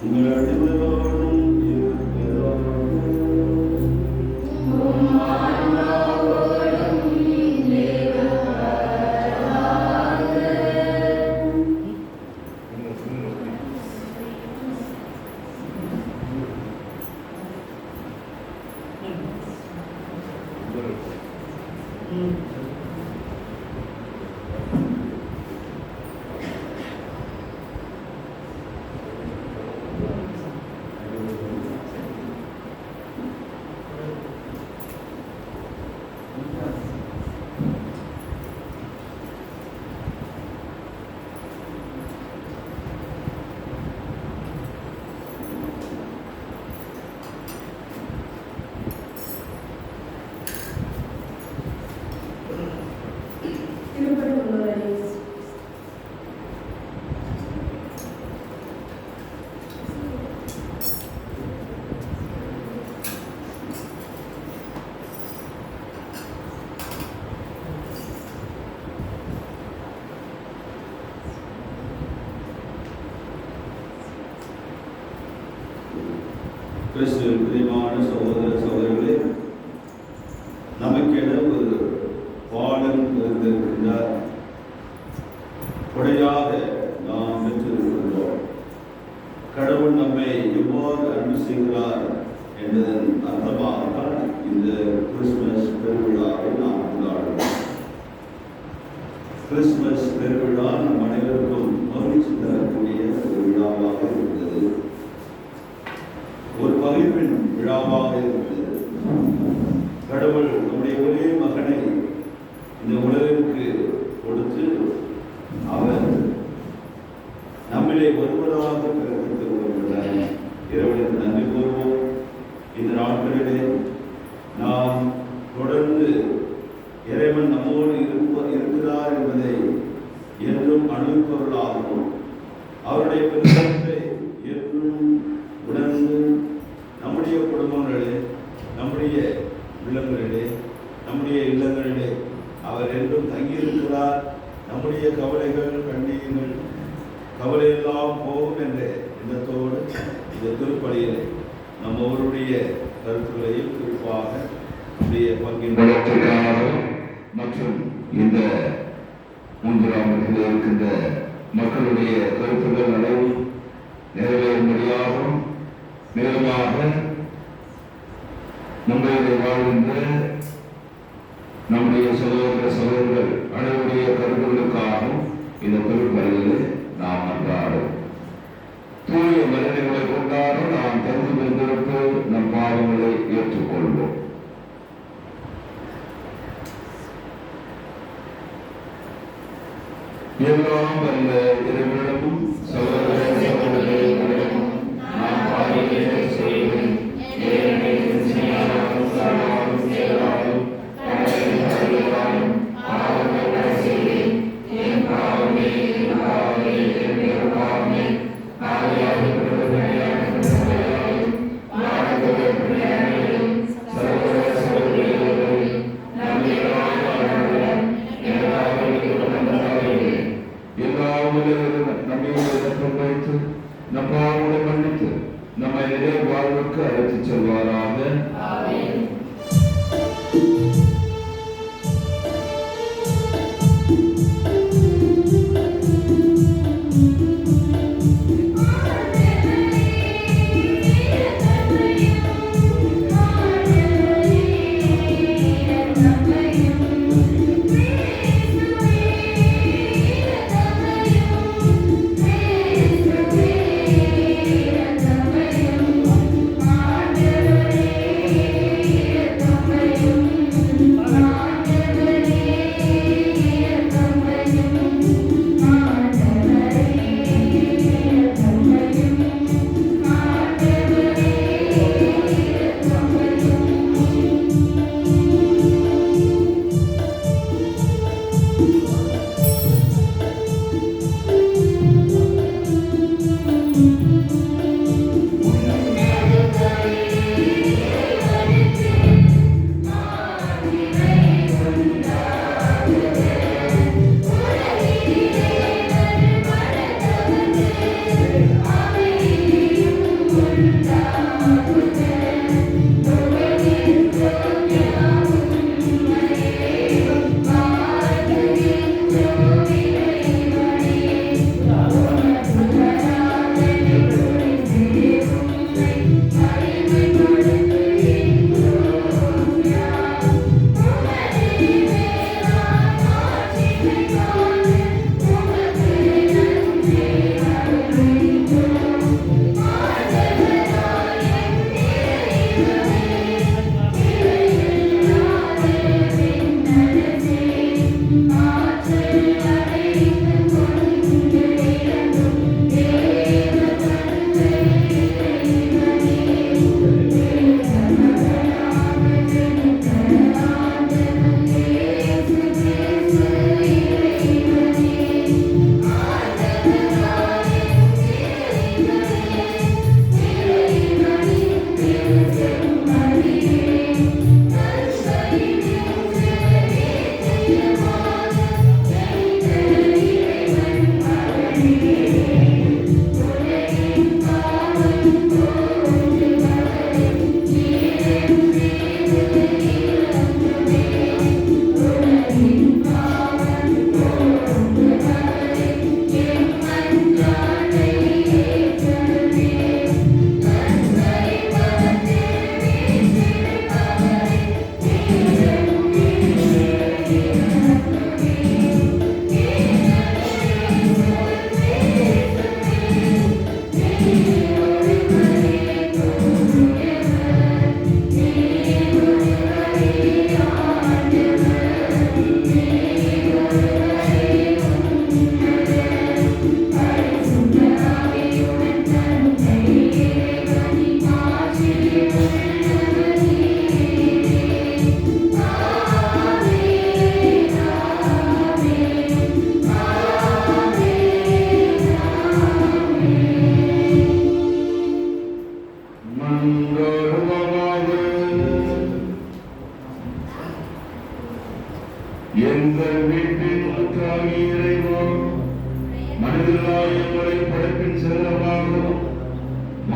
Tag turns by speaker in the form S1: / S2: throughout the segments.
S1: உங்கள் அனைவரோடும் இருப்பதாக. கிறிஸ்துவின் பிரியமான சகோதர சகோதரிகளே, நமக்கென ஒரு பாடம் இருந்திருக்கின்றார். கொடையாக நாம் பெற்றிருக்கின்றோம். கடவுள் நம்மை எவ்வாறு அன்பு செய்கிறார் என்பதன் அர்த்தமாகத்தான் இந்த கிறிஸ்துமஸ் பெருவிழாவை நாம் கொண்டாடுவோம். கிறிஸ்துமஸ் பெருவிழா நம் அனைவருக்கும் மகிழ்ச்சி தரக்கூடிய ஒரு விழாவாக இருந்தது. ஒரு மகிழ்வின் விழாவாக இருந்தது. கடவுள் நம்முடைய ஒரே மகனை இந்த உலகிற்கு கொடுத்து அவர் நம்மிலே ஒருவராக பிறப்பித்து வருகிறார். இறைவனுக்கு நன்றி கூறுவோம். இந்த நாட்களிலே நாம் தொடர்ந்து இறைவன் நம்மோடு இருக்கிறார் என்பதை என்றும் அனுபவிப்பவர்களாகவும் அவருடைய பெருமை என்றும் உணர்ந்து நம்முடைய குடும்பங்களிலே, நம்முடைய உள்ளங்களிலே, நம்முடைய இல்லங்களிலே அவர் என்றும் தங்கியிருக்கிறார். நம்முடைய கவலைகள், கண்ணீர்கள், கவலையெல்லாம் போகும் என்ற எண்ணத்தோடு இந்த திருப்பலியிலே நம் ஒவ்வொருடைய கருத்துக்களையும் குறிப்பாக நம்முடைய பங்கின் மற்றும் இந்த மூன்றாம் இடத்தில் இருக்கின்ற மக்களுடைய கருத்துக்கள் அளவு நிறைவேறும்படியாகவும் மேலுமாக நம்முடைய வாழ்கின்ற நம்முடைய சகோதர சகோதரர்கள் அனைவருடைய கருத்துக்களுக்காகவும் இந்த திருப்பலியிலே நாம் அன்றாடும் தூய மனிதர்களை கொண்டாட நாம் தந்து வந்திருப்பு நம் பாவங்களை ஏற்றுக்கொள்வோம். எல்லாம் வல்ல இறைவனிடமும் சகோதர சகோதரிகளிடமும் நாம் பாவங்களை செய்கிறேன். நம்மை மன்னித்து நம்மை நிலை வாழ்வுக்கு அழைத்துச் செல்வாராக.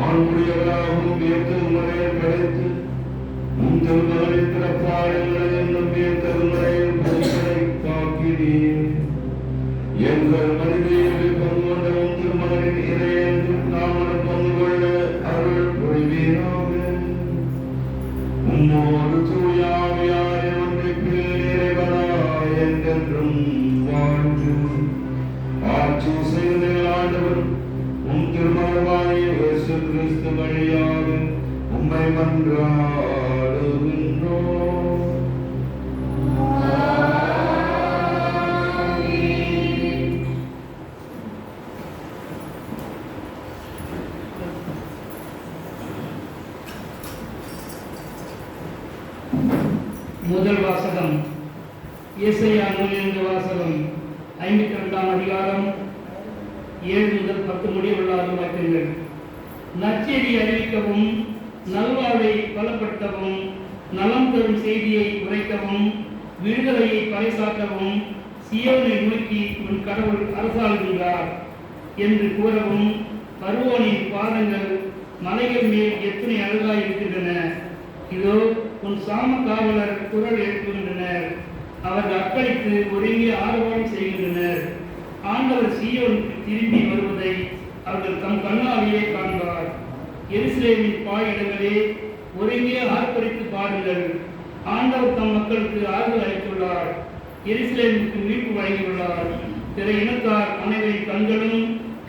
S2: மாண்புடையவராகவும் திருமலையில் படைத்து உம் திருமகளின் பிறப்பாளர்களை என்னும் திருமலையில் பரிசனை காக்கிறீர். எங்கள் மனிதர்கள் பங்கு கொண்ட உம் திருமகளின் இறையன்பில் நாங்கள் பங்கு கொள்ள அருள் புரிவீராக. உம்மோடு தூயாவியாரை ஒன்றிப்பில் இறைவனாய் என்றென்றும் வாழ்ந்து ஆட்சி செய்த ஆண்டவர் உம் திருமகனாகிய இயேசு கிறிஸ்து வழியாக உம்மை மன்றாடுகின்றோம்.
S3: முதல் வாசகம் ஏசாயா நூலிலிருந்து வாசகம் 52ஆம் அதிகாரம் 7 முதல் 10 முடிய உள்ள வாக்கியங்கள். நற்செய்தி அறிவிக்கவும், நல்வாழ்வை பலப்படுத்தவும், நலம் தரும் செய்தியை உரைக்கவும், விடுதலையை பறைசாற்றவும், சியோனை நோக்கி உன் கடவுள் அரசாளுகின்றார் என்று கூறவும், பருவோனின் பாதங்கள் மலைகள் மேல் எத்தனை அழகாய் இருக்கின்றன. இதோ உன் சாம காவலர் குரல் எழுப்புகின்றனர். அவர்கள் அக்களித்து ஒருங்கே ஆர்வம் செய்கின்றனர். ஆண்டவர் சீயோனுக்கு திரும்பி வருவதை அவர்கள் தம் கண்ணாலேயே காண்பார். எருசலேமின் பாயிடங்களே, ஒருங்கே ஆர்ப்பரித்து பாருங்கள். ஆண்டவர் தம் மக்களுக்கு ஆறுதல் அளித்துள்ளார். எருசலேமுக்கு மீட்பு வழங்கியுள்ளார். பிற இனத்தார் அனைவரின் கண்களும்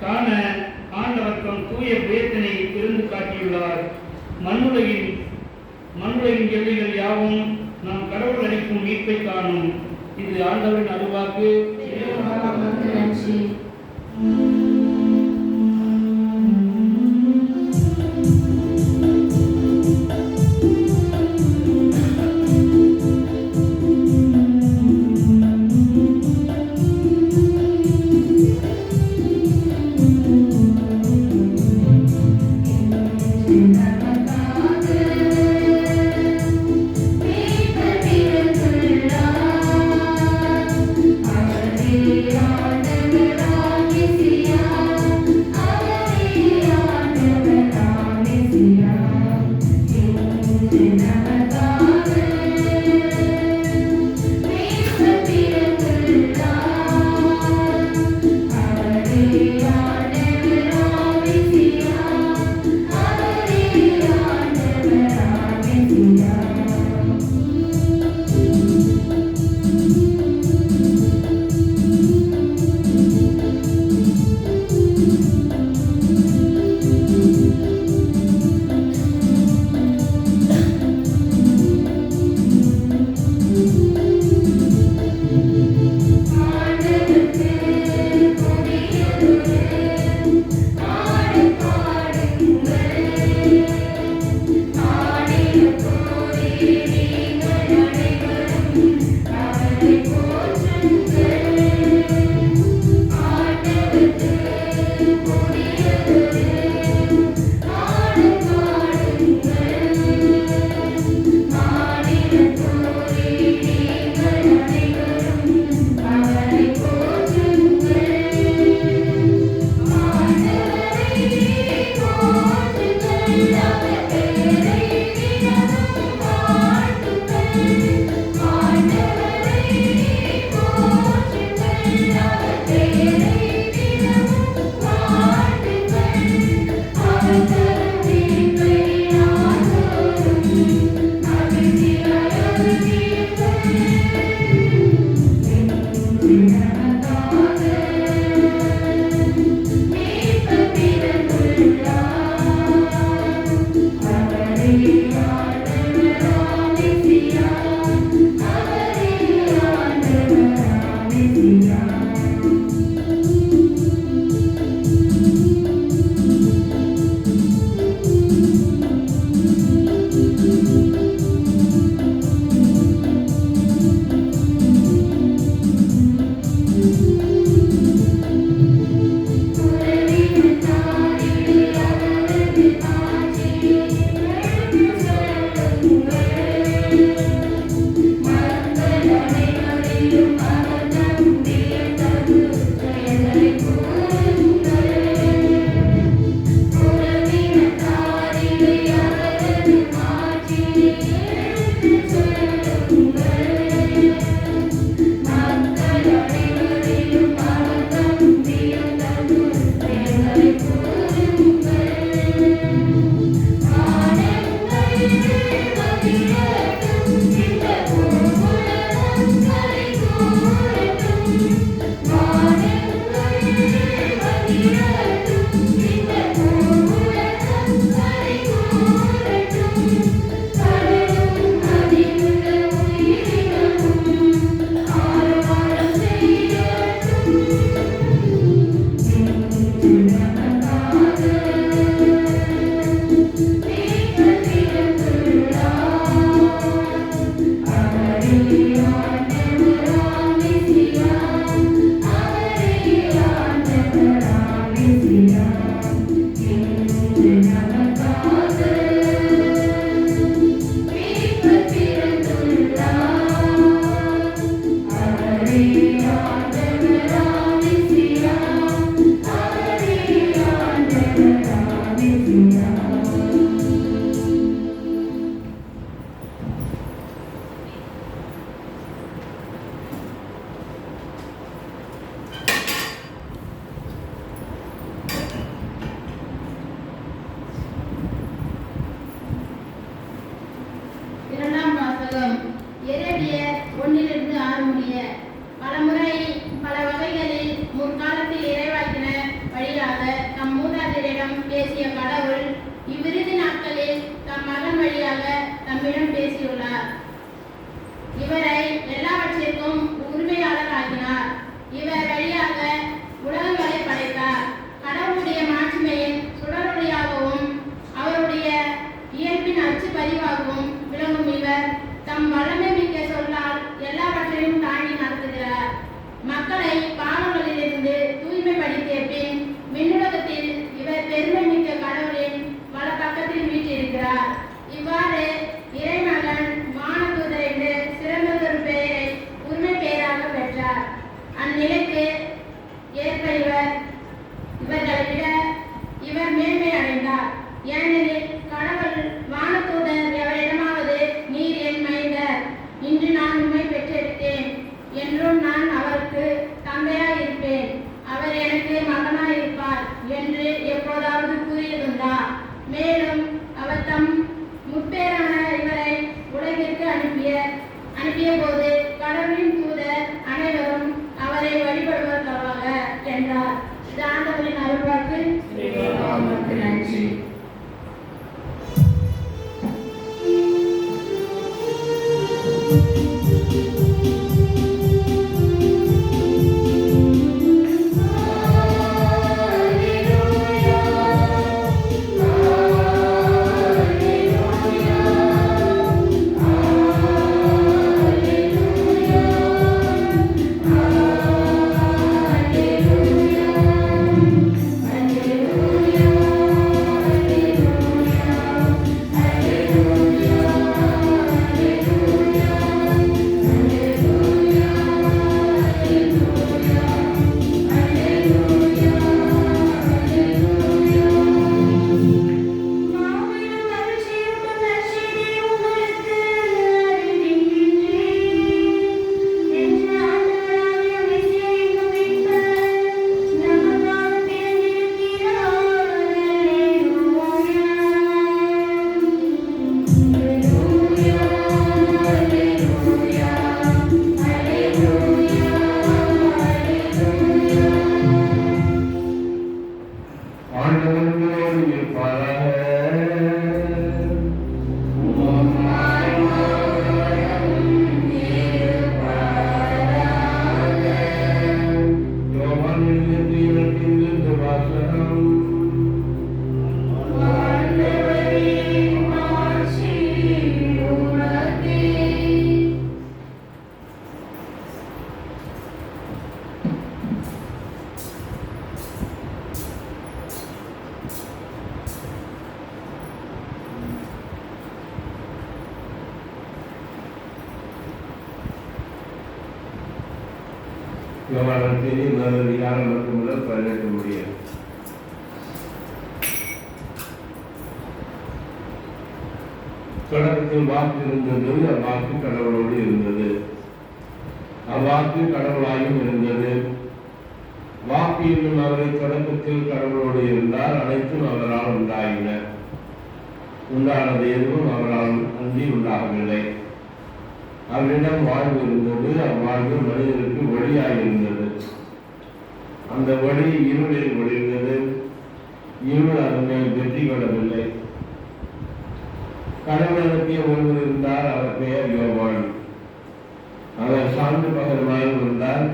S3: காண ஆண்டவர் தம் தூய வேதனை திறந்து காட்டியுள்ளார். மண்ணுலகின் எல்லைகள் யாவும் நாம் கடவுள் அளிக்கும் மீட்பை காணும். இது ஆண்டவரின் அருள்வாக்கு.
S4: Amen. வழியாக நம்மிடம் பேசியுள்ளார். இவரை எல்லாவற்றிற்கும் உரிமையாளராக்கினார். இவர் வழியாக உலகங்களை படைத்தார். கடவுளுடைய மாட்சிமையின் சுடரொளியாகவும் அவருடைய இயல்பின் அச்சு பதிவாகவும் விளங்கும் இவர் தம் வல்லமை மிக்க சொல்லால் எல்லாவற்றையும் தாண்டி நடத்துகிறார். மக்களை பாவங்களிலிருந்து தூய்மைப்படுத்திய பின் விண்ணுலகத்தில் இவர் பெருமை மிக்க கடவுளின் பல பக்கத்தில் வீற்றிருக்கிறார். இவ்வாறு இறைமகன் வானதூதர் என்று சிறந்ததொரு பெயரை உரிமை பெயராக பெற்றார். அந்நிலைக்கு ஏற்ப இவர்களை விட இவர் மேன்மை அடைந்தார். ஏனெனில் கடவுள் வானதூதர் எவரிடமாவது நீர் என் மைந்தர், இன்று நான் உம்மை பெற்றெடுத்தேன் என்றும் நான் அவருக்கு தந்தையாய் இருப்பேன், அவர் எனக்கு மகனாய் இருப்பார் என்று எப்போதாவது கூறியதுண்டா? மேலும் அவர் தம் முற்பேரான இவரை உலகிற்கு அனுப்பிய போது கடவுளின் தூதர் அனைவரும் அவரை வழிபடுவதற்காக என்றார். இது ஆண்டவரின் அருள்வாக்கு.
S2: நன்றி. யோவானத்தின் அதிகாரம் மட்டுமல்ல 18 முடிய தொடக்கத்தில் வாக்கு இருந்தது, அவ்வாக்கு கடவுளோடு இருந்தது, அவ்வாக்கு கடவுளாயும் இருந்தது. வாக்கு என்னும் அவரை தொடக்கத்தில் கடவுளோடு இருந்தார். அனைத்தும் அவரால் உண்டாயின. உண்டானது எதுவும் அவரால் அன்றி உண்டாகவில்லை. அவரிடம் வாழ்வு இருந்தது, அவ்வாழ்வு மனிதருக்கு ஒளியாயிருந்தது. அந்த ஒளி இருளில் ஒளிர்ந்தது, இருள் அதனை வெற்றி கொள்ளவில்லை. கடவுள் அனுப்பிய ஒருவர் இருந்தார், அவர் பெயர் யோவான். அவர் சான்று பகர்மாய் இருந்தார்.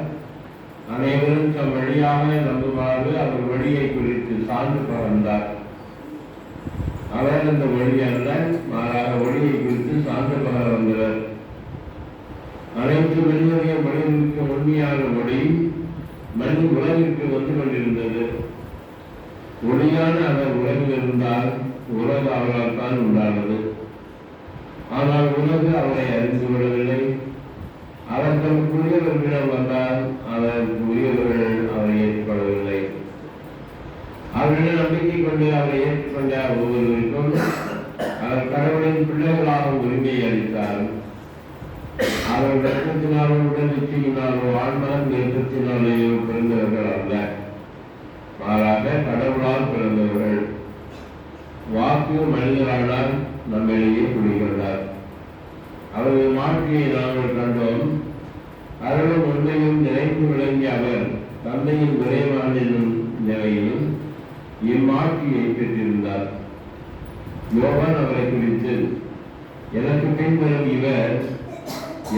S2: அனைவரும் தம் வழியாக நம்புமாறு அவர் வழியை குறித்து சான்று பகர்ந்தார். அவர் அந்த வழி அல்ல, மாறாக ஒளியை குறித்து சான்று பகர வந்தவர். அனைத்து மனிதனுடைய மனிதனுக்கு உண்மையான ஒளி மனித உலகிற்கு வந்து கொண்டிருந்தது. ஒளியான அவர் உலகில் இருந்தால் உலக அவரால் தான் உண்டானது. ஆனால் உலகு அவரை அறிந்து கொள்ளவில்லை. அவர் தமக்குரியவர்களிடம் வந்தால் அவர் உரியவர்கள் அவரை ஏற்றுக்கொள்ளவில்லை. அவர்களிடம் நம்பிக்கை கொண்டு அவரை ஏற்றுக்கொண்ட ஒவ்வொருவருக்கும் அவர் கடவுளின் பிள்ளைகளாக உரிமையை அளித்தார். அவர் ரத்தத்தினாலோ உடல் நிச்சயினாலோ ஆன்மன் நெருக்கத்தினாலேயோ பிறந்தவர்கள் அல்ல, மாறாக கடவுளால் பிறந்தவர்கள். வாக்கு மனிதரானால் நம்மிடையே குடிகொண்டார். அவரது மாட்சியை நாங்கள் கண்டோம். அருளும் உண்மையும் நிறைந்து விளங்கிய அவர் தந்தையின் விரைவான நிலையிலும் இம்மாட்சியை பெற்றிருந்தார். யோவான் அவரை குறித்து எனக்கு பின்வரும் இவர்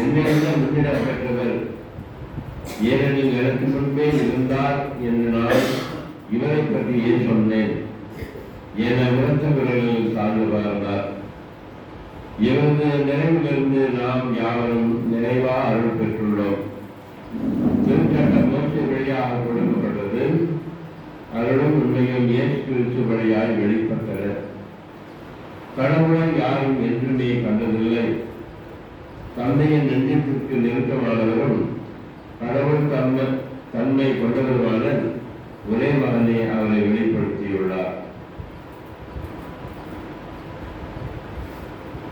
S2: என்னை விட முன்னிடம் பெற்றவர், ஏனெனில் எனக்கு முன்பே இருந்தார் என்று நான் இவரை பற்றியே சொன்னேன் என விளக்கவர்களில் சார்ந்து வாழ்ந்தார். இவரது நிறைவிலிருந்து நாம் யாவரும் நிறைவாக அருள் பெற்றுள்ளோம். திருச்சட்டம் மோசே வழியாக கொடுக்கப்பட்டது, அருளும் உண்மையும் இயேசு கிறிஸ்து வழியாய் வெளிப்பட்டன. கடவுளை யாரும் என்றுமே கண்டதில்லை. தந்தையின் நெஞ்சத்திற்கு நெருக்கமானவரும் கடவுள் தன்மை கொண்டவருமான ஒரே மகனை அவரை வெளிப்படுத்தியுள்ளார்.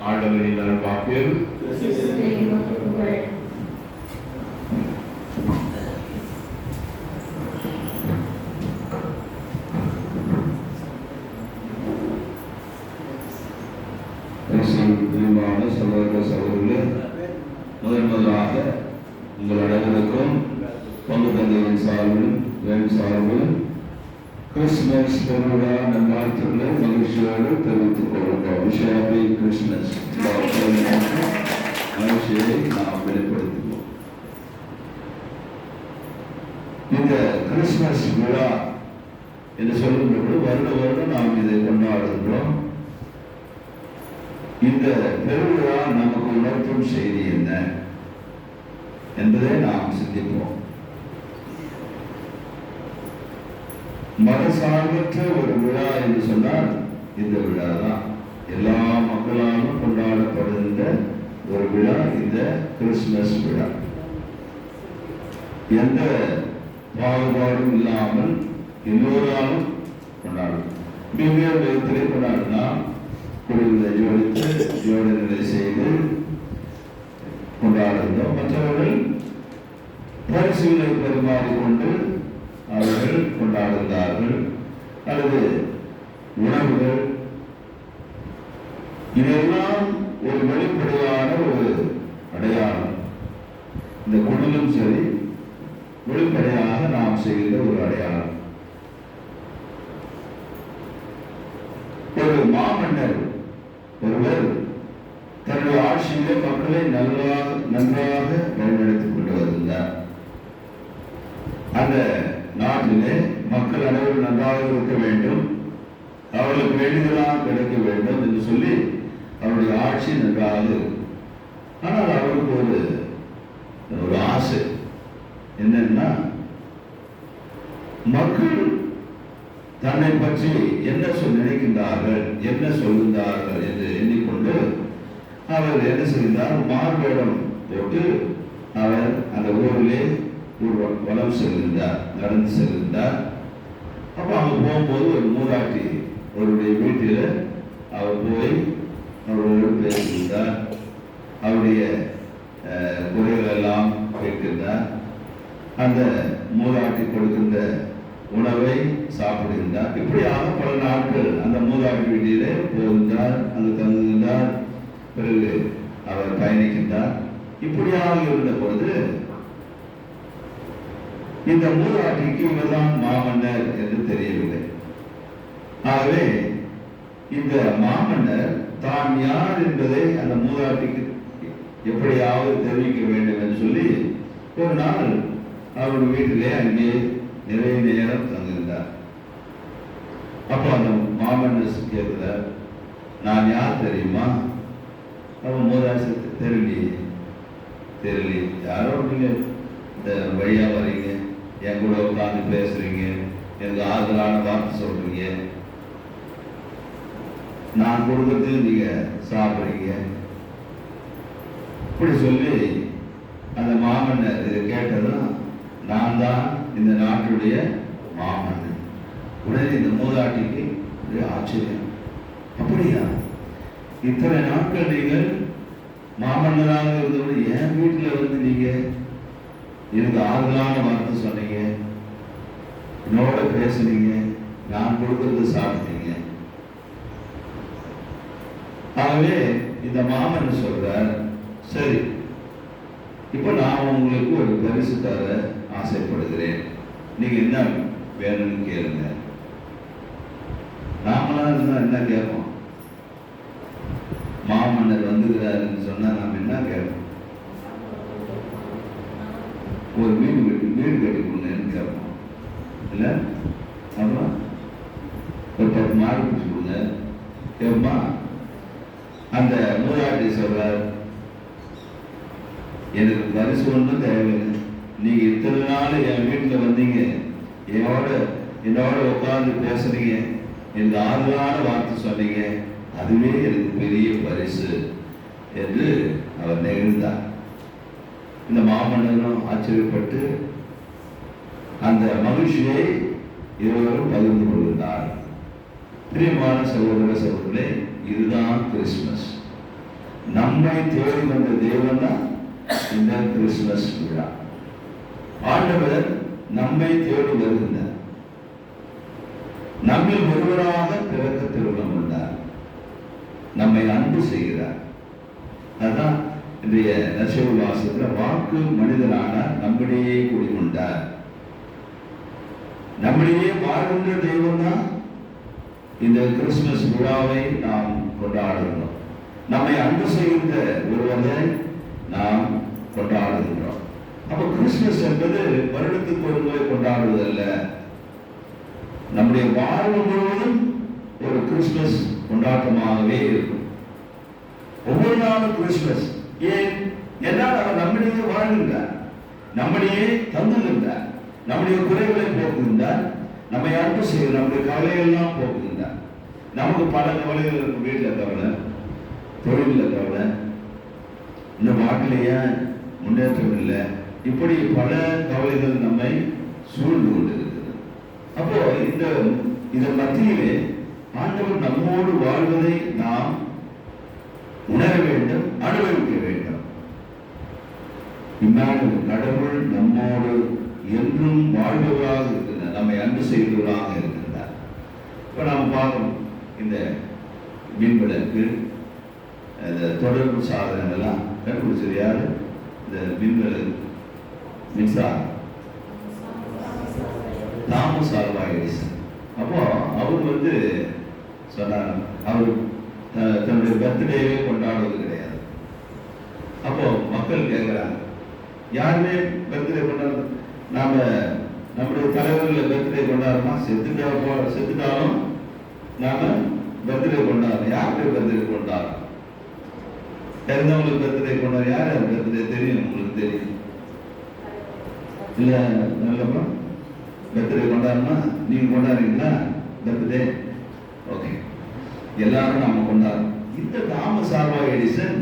S2: ஆண்டவரின் அருள்வாக்கில் சகோதர சகோதரர்களே, முதலாக உங்கள் அனைவருக்கும் பங்கு தந்தையின் சார்பிலும் என் சார்பிலும் கிறிஸ்துமஸ் பெருவிழா நல்வாழ்த்துக்களை மகிழ்ச்சியோடு தெரிவித்துக் கொள்கிறோம். விஷயாபி கிறிஸ்துமஸ் மகிழ்ச்சியை நாம் வெளிப்படுத்துவோம். இந்த கிறிஸ்துமஸ் விழா என்று சொல்லும்போது வருடம் நாம் இதை கொண்டாடுகிறோம். இந்த பெருவிழா நமக்கு உணர்த்தும் செய்தி என்ன என்பதை நாம் சிந்திப்போம். மதசார்பற்ற ஒரு விழா என்று சொன்னால் இந்த விழா தான். எல்லா மக்களாலும் கொண்டாடப்படுகின்ற ஒரு விழா இந்த கிறிஸ்துமஸ் விழா. எந்த பாகுபாடும் இல்லாமல் எல்லோராலும் கொண்டாடும். வெவ்வேறு விதத்திலே கொண்டாடினால் குழுவினை ஜோடித்து ஜோடிகளை செய்து கொண்டாடுகிறோம். மற்றவர்கள் பரிசுகளை பரிமாறிக்கொண்டு அவர்கள் கொண்டாடுகிறார்கள். அல்லது உணவுகள், இதெல்லாம் ஒரு வெளிப்படையான ஒரு அடையாளம். இந்த குழுவும் சரி, வெளிப்படையாக நாம் செய்கிற ஒரு அடையாளம். ஒரு மாமன்னர் ஒருவர் தன்னுடைய ஆட்சியிலே மக்களை நன்றாக வழிநடத்திக் கொண்டு வருகிறார். அந்த நாட்டிலே மக்கள் அனைவரும் நன்றாக இருக்க வேண்டும், அவர்களுக்கு வேண்டியதெல்லாம் கிடைக்க வேண்டும் என்று சொல்லி அவருடைய ஆட்சி நன்றாக இருக்கும். ஆனால் அவருக்கு ஒரு ஆசை என்னன்னா, மக்கள் தன்னை பற்றி என்ன நினைக்கின்றார்கள், என்ன சொல்கின்றார்கள் என்று எண்ணிக்கொண்டு அவர் என்ன செய்தார், மார்வேடம் போட்டு அவர் அந்த ஊரிலே வலம் செல்கின்றார், நடந்து செல்கின்றார். அப்போ அங்கே போகும்போது ஒரு மூதாட்டி அவருடைய வீட்டில் அவர் போய் அவரோடு பேசுகின்றார். அவருடைய குறைகள் எல்லாம் கேட்கின்றார். அந்த மூதாட்டி கொடுக்கின்ற உணவை சாப்பிடுகின்றார். இப்படியாக பல நாட்கள் அந்த மூதாட்டி வீட்டிலே போகின்றார், அங்கு தங்குகின்றார். பிறகு அவர் பயணிக்கின்றார். இப்படியாக இருந்த பொழுது இந்த மூதாட்டிக்கு இவர்தான் மாமன்னர் என்று தெரியவில்லை. ஆகவே இந்த மாமன்னர் தான் யார் என்பதை அந்த மூதாட்டிக்கு எப்படியாவது தெரிவிக்க வேண்டும் என்று சொல்லி ஒரு நாள் அவருடைய வீட்டிலே அங்கே நிறைய நேரம் தங்குகிறார். அப்போ அந்த மாமன்னர் கேட்கிறார், நான் யார் தெரியுமா? அவன் மூதாசி தெரியல, யாரோ நீங்க இந்த வழியா வரீங்க, என் கூட உட்காந்து பேசுறீங்க, எனக்கு ஆதரவான வார்த்தை சொல்றீங்க, நான் கொடுக்கறது நீங்க சாப்பிடுறீங்க, இப்படி சொல்லி அந்த மாமன்னர் இதை கேட்டதும், நான் தான் இந்த நாட்டுடைய மாமன்னர். உடனே இந்த மூதாட்டிக்கு ஆச்சரியம், அப்படியா இத்தனை நாட்கள் நீங்கள் மாமன்னராக இருந்தபோது என் வீட்டில் வந்து நீங்க எனக்கு ஆறுதலான வார்த்தை சொன்னீங்க, என்னோட பேசுனீங்க, நான் கொடுக்கறது சாப்பிட்டீங்க. ஆகவே இந்த மாமன் சொல்றார், சரி இப்ப நான் உங்களுக்கு ஒரு பரிசு தர ஆசைப்படுகிறேன், நீங்க என்ன வேணும்னு கேளுங்க. நாமளா இருந்தா என்ன கேட்போம்? மாமன்னர்
S1: வந்துக்கிறாருன்னு சொன்னா நாம் என்ன கேட்போம்? ஒரு வீடு கட்டி கொடுங்கன்னு கேட்போம் இல்ல? அப்புறம் ஒரு 10 மாடு பிடிச்சி கொடுங்க கேட்போமா? அந்த மூதாட்டி சொல்றார், எனக்கு பரிசு ஒன்றும் தேவையில்லை, நீங்க இத்தனை நாள் என் வீட்டில் வந்தீங்க, என்னோட உட்கார்ந்து பேசுறீங்க, எனக்கு ஆறுதலான வார்த்தை சொன்னீங்க, அதுவே எனக்கு பெரிய பரிசு என்று அவர் நெகிழ்ந்தார். இந்த மாமன்னனும் ஆச்சரியப்பட்டு அந்த மகிழ்ச்சியை இருவரும் பகிர்ந்து கொள்கிறார். பிரியமான சகோதர சகோதரர்களே, இதுதான் கிறிஸ்துமஸ். நம்மை தேடி வந்த தேவன் தான் இந்த கிறிஸ்துமஸ் விழா. ஆண்டவர் நம்மை தேடி வருகின்றார். நம்மில் ஒருவராக பிறக்க திருமணம் கொண்டார். நம்மை அன்பு செய்கிறார். அதான் இன்றைய நற்செய்தி வாசகத்தில் வாக்கு மனிதனானார், நம்மிடையே குடிகொண்டார். நம்மிடையே வாழ்கின்ற தெய்வம் தான் இந்த கிறிஸ்துமஸ் விழாவை நாம் கொண்டாடுகிறோம். நம்மை அன்பு செய்கின்ற ஒருவரை நாம் கொண்டாடுகின்றோம். அப்போ கிறிஸ்துமஸ் என்பது வருடத்துக்கு ஒரு முறை கொண்டாடுவதல்ல, நம்முடைய வாழ்வு முழுவதும் ஒரு கிறிஸ்துமஸ் கொண்டாட்டமாகவே இருக்கும். ஒவ்வொரு நாளும் கிறிஸ்துமஸ். ஏன் என்றால் அவர் நம்மிடையே வாழ்கின்றார், நம்மிடையே தங்குகின்றார், நம்முடைய குறைகளை போக்குகின்றார், நம்மை அன்பு செய்ய நம்முடைய கவலையெல்லாம் போக்குகின்றார். நமக்கு பல கவலைகள் இருக்கும். வீட்டில் கவலை, தொழிலில் கவலை, இந்த வாழ்க்கையிலேயே முன்னேற்றம் இல்லை, இப்படி பல கவலைகள் நம்மை சூழ்ந்து கொண்டிருக்கிறது. அப்போ இந்த மத்தியிலே ஆண்டவர் நம்மோடு வாழ்வதை நாம் உணர வேண்டும், அனுபவிக்க வேண்டும். இம்மானுவேல், கடவுள் நம்மோடு என்றும் வாழ்வதாக இருக்கிறார், நம்மை அன்பு செய்வதாக இருக்கின்றார். இப்ப நாம் பார்க்கணும், இந்த மின்விளக்கு, இந்த தொடர்பு சாதனங்கள் எல்லாம் கண்டுபிடிச்சது யாரு? இந்த மின்விளக்கு, மின்சாரம், தாமஸ் ஆல்வா எடிசன். அப்போ அவர் சொன்னார், அவர் தன்னுடைய பர்த்டேவே கொண்டாடுவது கிடையாது. அப்போ மக்கள் கேட்கிறாங்க, யாருமே பர்த்டே கொண்டாடுறது? நாம நம்முடைய தலைவர்கள் பர்த்டே கொண்டாடுறோமா? செத்துட்டாலும் நாம பர்த்டே கொண்டாடுறோம். யாருடைய பர்த்டே கொண்டாடுறோம்? தெரிஞ்சவங்களுக்கு பர்த்டே கொண்டாடு. யார் பர்த்டே தெரியும்? உங்களுக்கு தெரியும் இல்ல? நல்லப்பா பர்த்டே கொண்டாடணுமா? நீங்க கொண்டாடுறீங்களா பர்த்டே? ஓகே, எல்லாரும் நாம கொண்டாடுறோம். இந்த தாமஸ் ஆல்வா எடிசன்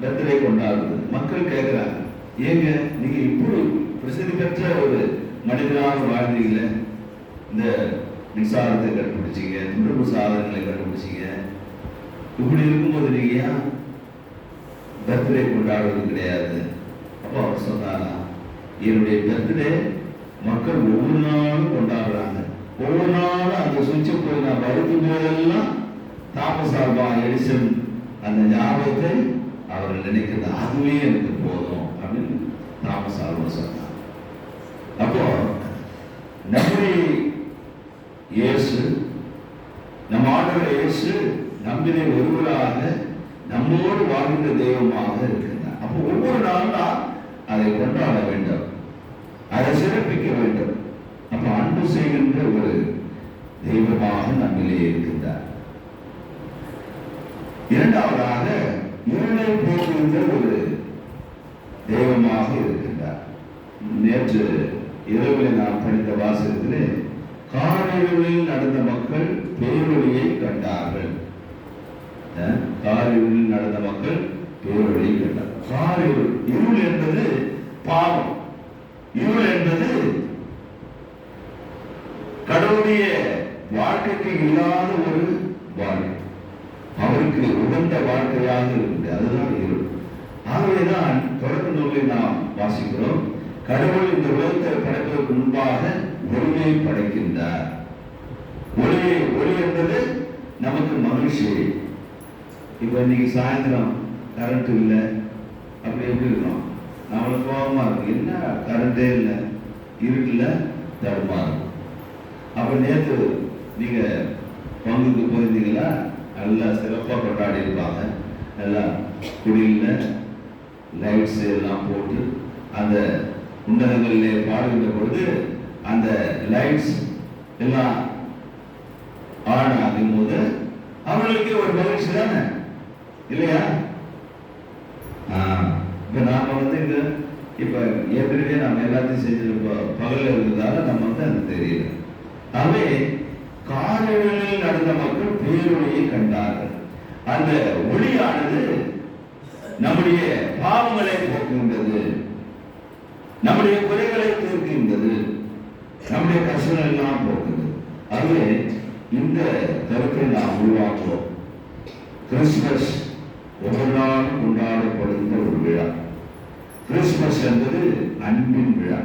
S1: பர்த்டே கொண்டாடுறது. மக்கள் கேட்கிறாங்க, ஏங்க நீங்க இப்படி பிரசித்தி பெற்ற ஒரு மனிதனாக வாழ்ந்தீங்கள, இந்த மின்சாரத்தை கண்டுபிடிச்சிங்க, தொடர்பு சாதனங்களை கண்டுபிடிச்சிங்க, இப்படி இருக்கும்போது நீங்க ஏன் பர்த்டே கொண்டாடுவது கிடையாது? அப்போ அவர் சொன்னாரா, என்னுடைய பர்த்டே மக்கள் ஒவ்வொரு நாளும் கொண்டாடுறாங்க, ஒவ்வொரு நாளும் அந்த சுவிட்சை போய் நான் வருக்கும் போதெல்லாம் தாமஸ் ஆல்வா எடிசன் அந்த ஞாபகத்தை அவர்கள் நினைக்கிறது, அதுவே எனக்கு போதும் அப்படின்னு தாமஸ் ஆல்வா சொன்னார். அப்போ நம்முடைய இயேசு, நம் ஆண்டவர் இயேசு நம்மிலே ஒருவராக நம்மோடு வாழ்கின்ற தெய்வமாக இருக்கின்றார். அப்போ ஒவ்வொரு நாளும் அதை கொண்டாட வேண்டும், அதை சிறப்பிக்க வேண்டும். அப்ப அன்பு செய்கின்ற ஒரு தெய்வமாக நம்மிலே இருக்கின்றார். இரண்டாவதாக இருளை போக்குகின்ற ஒரு தெய்வமாக இருக்கின்றார். நேற்று இரவில் நாம் படித்த வாசகத்திலே காரிருளில் நடந்த மக்கள் பேரொளியை கண்டார்கள். காரிருளில் நடந்த மக்கள் பேரொளியை கண்டார். காரிருள், இருள் என்பது பாவம், இருள் என்பது கடவுளுடைய வாழ்க்கைக்கு இல்லாத ஒரு வாழ்க்கை, அவருக்கு உகந்த வாழ்க்கையாக இருக்குது, அதுதான் இருள். ஆகவேதான் தொடக்க நூலில் நாம் வாசிக்கிறோம், கடவுள் இந்த உலகத்தை படைப்பதற்கு முன்பாக ஒளியை படைக்கின்றார். ஒளி என்பது நமக்கு மகிழ்ச்சி. இப்ப இன்னைக்கு சாயந்தரம் கரண்ட் இல்லை, அப்படி எப்படி இருக்கணும்? நம்மளுக்கு கோபமா இருக்கு, என்ன கரண்டே இல்லை, இருட்டுல தடுமா இருக்கும். அப்ப நேற்று நீங்க பங்குக்கு போயிருந்தீங்களா? நல்லா சிறப்பாக கொண்டாடி இருப்பாங்க. எல்லாம் குடியில் லைட்ஸ் எல்லாம் போட்டு அந்த உன்னதங்களிலே பாடுகின்ற பொழுது அந்த லைட்ஸ் எல்லாம் ஆன் ஆகும் போது அவர்களுக்கு ஒரு மகிழ்ச்சி தானே இல்லையா? இப்ப நாம இங்க இப்ப ஏற்கனவே நம்ம எல்லாத்தையும் செஞ்சிருப்போம். பகல் இருந்ததால நம்ம அது தெரியல. அவை காலையில் நடந்த மக்கள் பேரொழியை கண்டார்கள். அந்த ஒளியானது நம்முடைய பாவங்களை போக்குகின்றது, நம்முடைய குறைகளை தீர்க்கின்றது, நம்முடைய கஷ்டங்கள் எல்லாம் போக்குது. ஆகவே இந்த கருத்தை நாம் உருவாக்குவோம். கிறிஸ்துமஸ் ஒவ்வொரு நாளும் கொண்டாடப்படுகின்ற ஒரு விழா. கிறிஸ்துமஸ் என்பது அன்பின் விழா.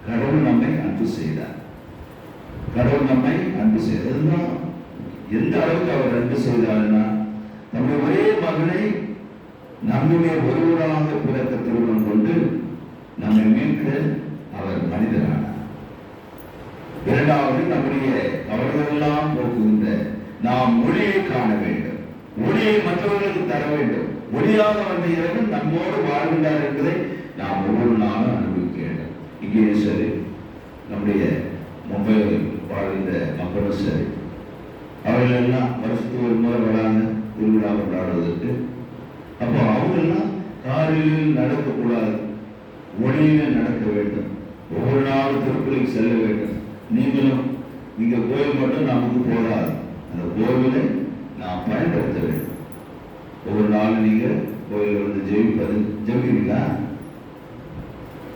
S1: கடவுள் நம்மை அன்பு செய்தார். கடவுள் நம்மை அன்பு செய்ததுதான் எந்த அளவுக்கு அவர் அன்பு செய்தார்னா, நம்முடைய ஒரே மகனை நம்முடைய ஒருவராக பிறக்க திருமணம் கொண்டு நம்மை மீட்க அவர் மனிதரானார். இரண்டாவது, நம்முடைய கவலைகளெல்லாம் போக்குகின்ற நாம் ஒளியை காண வேண்டும், ஒளியை மற்றவர்களுக்கு தர வேண்டும். ஒளியாக வந்த இறைவன் நம்மோடு வாழ்கின்றார் என்பதை நாம் ஒவ்வொரு நாளும் அனுபவிக்க வேண்டும். இங்கேயும் சரி, நம்முடைய மும்பையில் வாழ்கின்ற மக்களும் சரி, அவர்கள் எல்லாம் வருஷத்துக்கு ஒரு முறை வராங்க திருவிழா கொண்டாடுவதற்கு. அப்போ அவங்கெல்லாம் காரில் நடக்கக்கூடாது, ஒளியில நடக்க வேண்டும். ஒவ்வொரு நாளும் திருப்பதிக்கு செல்ல வேண்டும். நீங்களும் நீங்க கோயில் மட்டும் நமக்கு போதாது, அந்த கோவிலை நாம் பயன்படுத்த வேண்டும். ஒவ்வொரு நாளும் நீங்க கோயில வந்து ஜெபிக்கிறீங்களா?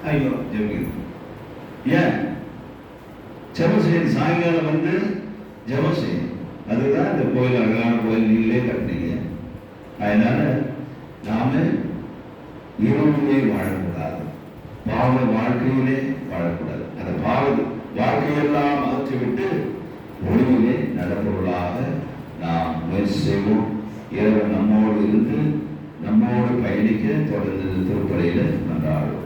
S1: ஐயோ ஜெபிக்கிறீங்க. ஏன் ஜெபம் செய்யணும்? சாயங்காலம் வந்து ஜெபம் செய்யணும். அதுதான் இந்த கோயில், அழகான கோயில் நீங்களே கட்டினீங்க. அதனால நாம இருளிலே வாழக்கூடாது, பாவ வாழ்க்கையிலே வாழக்கூடாது. அந்த பாவ வாழ்க்கையெல்லாம் அகற்றிவிட்டு ஒளியிலே நடப்பவர்களாக நாம் முயற்சி செய்வோம். இறைவன் நம்மோடு இருந்து நம்மோடு பயணிக்க தொடர்ந்து திருப்பலியில கொண்டாடுவோம்.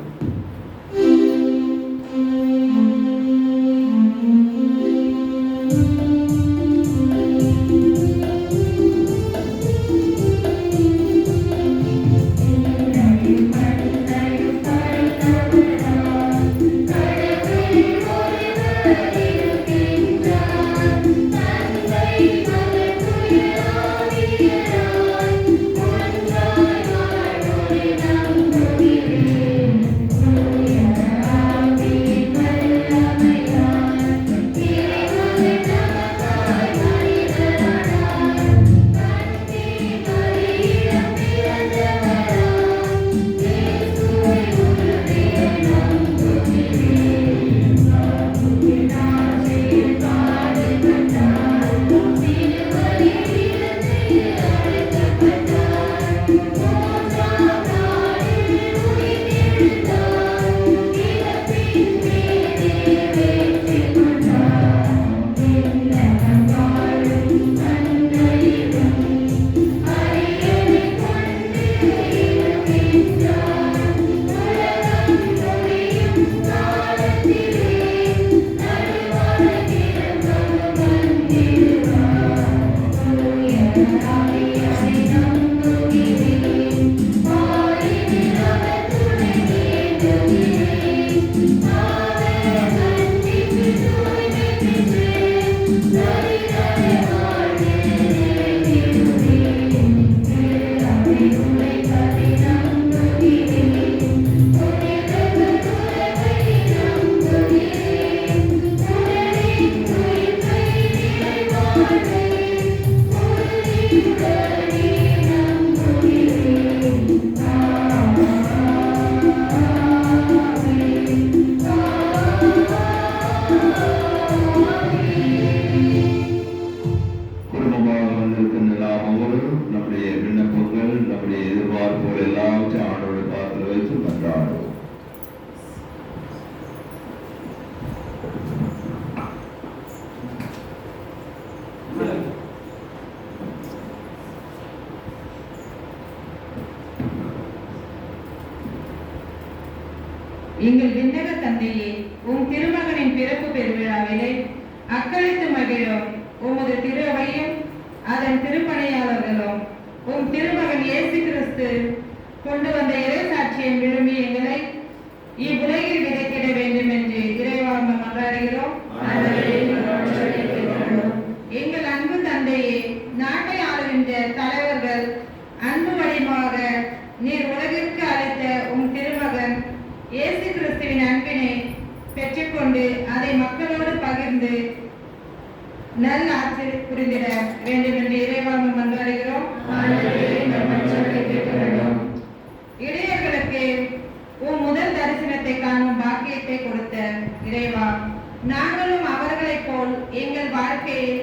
S5: எங்கள் விண்ணக தந்தையே, உம் திருமகனின் பிறப்பு பெருவிழாவிலே அக்களித்து மகிழும் உமது திருவையும் அதன் திருப்பணியாளர்களும் உம் திருமகன் இயேசு கிறிஸ்து கொண்டு வந்த இறைசாட்சியம் விரும்பி எங்களை இவ்வுலகில் விதைத்திட வேண்டும் என்று இறைவாக மன்றாடுகிறோம். எங்கள் அன்பு தந்தையே, நாட்டை ஆளுகின்ற தலைவர்கள் அன்பு வடிவமாக நீர் உலகிற்கு அளித்த உம் திருமகன் இயேசு கிறிஸ்துவின் அன்பினை பெற்றுக்கொண்டு அதை மக்களோடு பகிர்ந்து நல் ஆட்சி புரிந்திட வேண்டும் என்று இறைவாக மன்றாடுகிறோம். இளையர்களுக்கு உம் முதல் தரிசனத்தை காணும் பாக்கியத்தை கொடுத்த இறைவா, நாங்களும் அவர்களைப் போல் எங்கள் வாழ்க்கையில்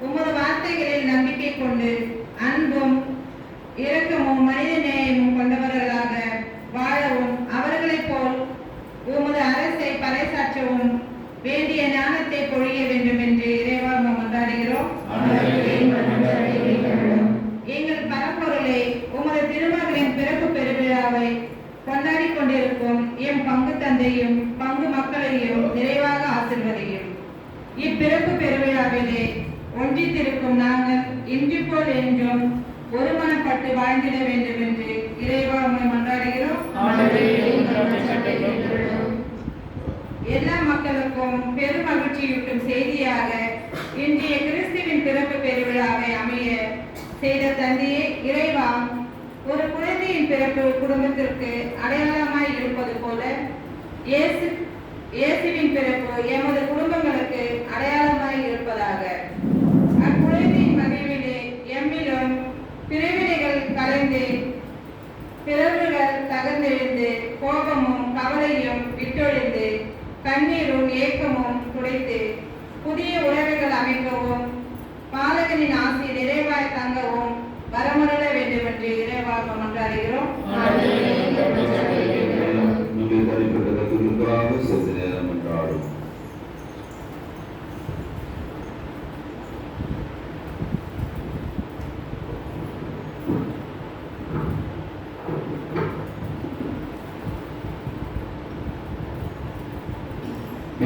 S5: உமது வார்த்தைகளில் நம்பிக்கை கொண்டு அன்பும் இரக்கமும் மனித நேயமும் கொண்டவர்களாக வாழவும் அவர்களைப் போல் உமது அரசை பறைசாற்றவும் வேண்டிய ஞானத்தை பொழிய வேண்டும் என்று இறைவாக மன்றாடுகிறோம். எங்கள் பரம்பொருளை உமது திருமகனின் பிறப்பு பெருவிழாவை கொண்டாடி கொண்டிருக்கும் எம் பங்கு தந்தையும் பங்கு மக்களையும் நிறைவாக ஆசிர்வதியும். இப்பிறப்பு பெருவிழாவிலே ஒன்றித்திருக்கும் நாங்கள் இன்று போல் என்றும் ஒருமனப்பட்டு வாழ்ந்திட வேண்டும் என்று இறைவா மன்றாடுகிறோம். எல்லா மக்களுக்கும் பெரும் மகிழ்ச்சியூட்டும் செய்தியாக இன்றைய கிறிஸ்துவின் பிறப்பு பெருவிழாவை அமைய செய்த தந்தையே இறைவா, ஒரு குழந்தையின் பிறப்பு குடும்பத்திற்கு அடையாளமாய் இருப்பது போல இயேசுவின் பிறப்பு எமது குடும்பங்களுக்கு அடையாளமாய் இருப்பதாக. அக்குழந்தையின் மகிழ்விலே எம்மிலும் பிரிவினைகள் கலைந்து பிறவுகள் தகர்ந்தெழுந்து கோபமும் கவலையும் விட்டொழிந்து கண்ணீரும் ஏக்கமும் துடைத்து புதிய உறவுகள் அமைக்கவும் பாலகனின் ஆசி நிறைவாய் தங்கவும் வரமருள வேண்டும் என்று இறைவாக மன்றாடுகிறோம்.
S1: நம்முடைய தனிப்பட்ட கருத்துக்களுக்காக சற்று நேரம் என்றாலும்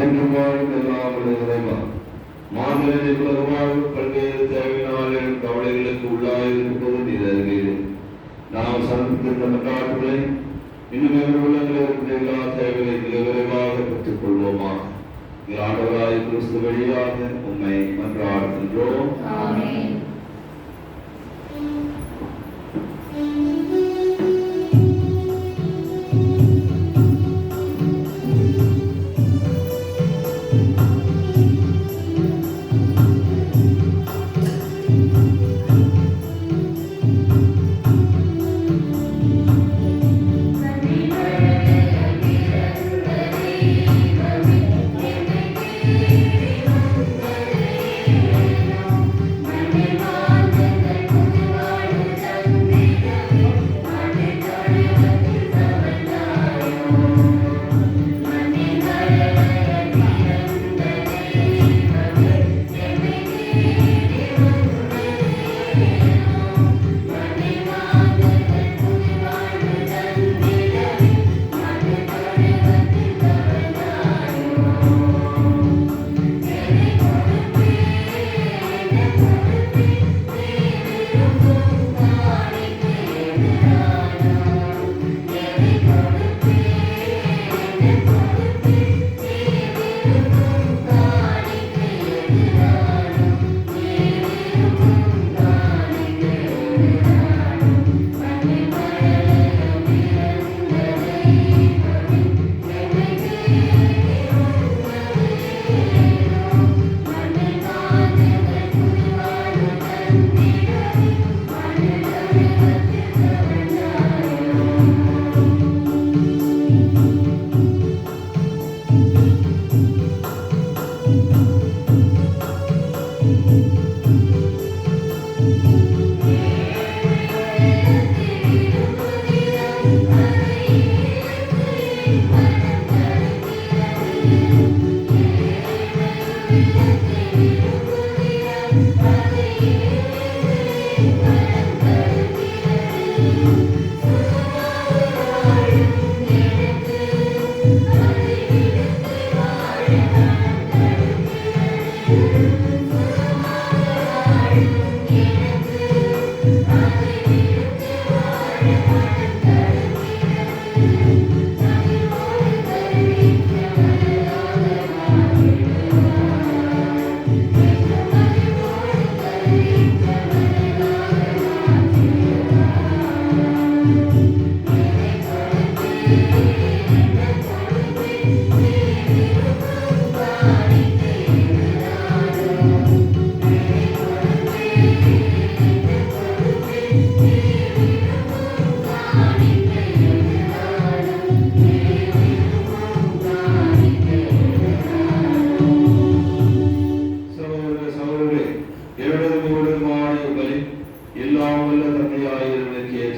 S1: என்று வாழ்ந்தெல்லாம் இறைவா, மாநில உலகமாக பல்வேறு தேவையினாலும் கவலைகளுக்கு உள்ளாயிருப்பது நீர் அறிவீர். நாம் சமர்ப்பித்த நாட்டுகளை இன்னும் எங்கள் உள்ளங்களில் இருக்கிற எல்லா தேவைகளை விரைவாக பெற்றுக் கொள்வோமா. ஆண்டவராய் கிறிஸ்து வழியாக உம்மை மன்றாடுகின்றோம்.
S4: Amen.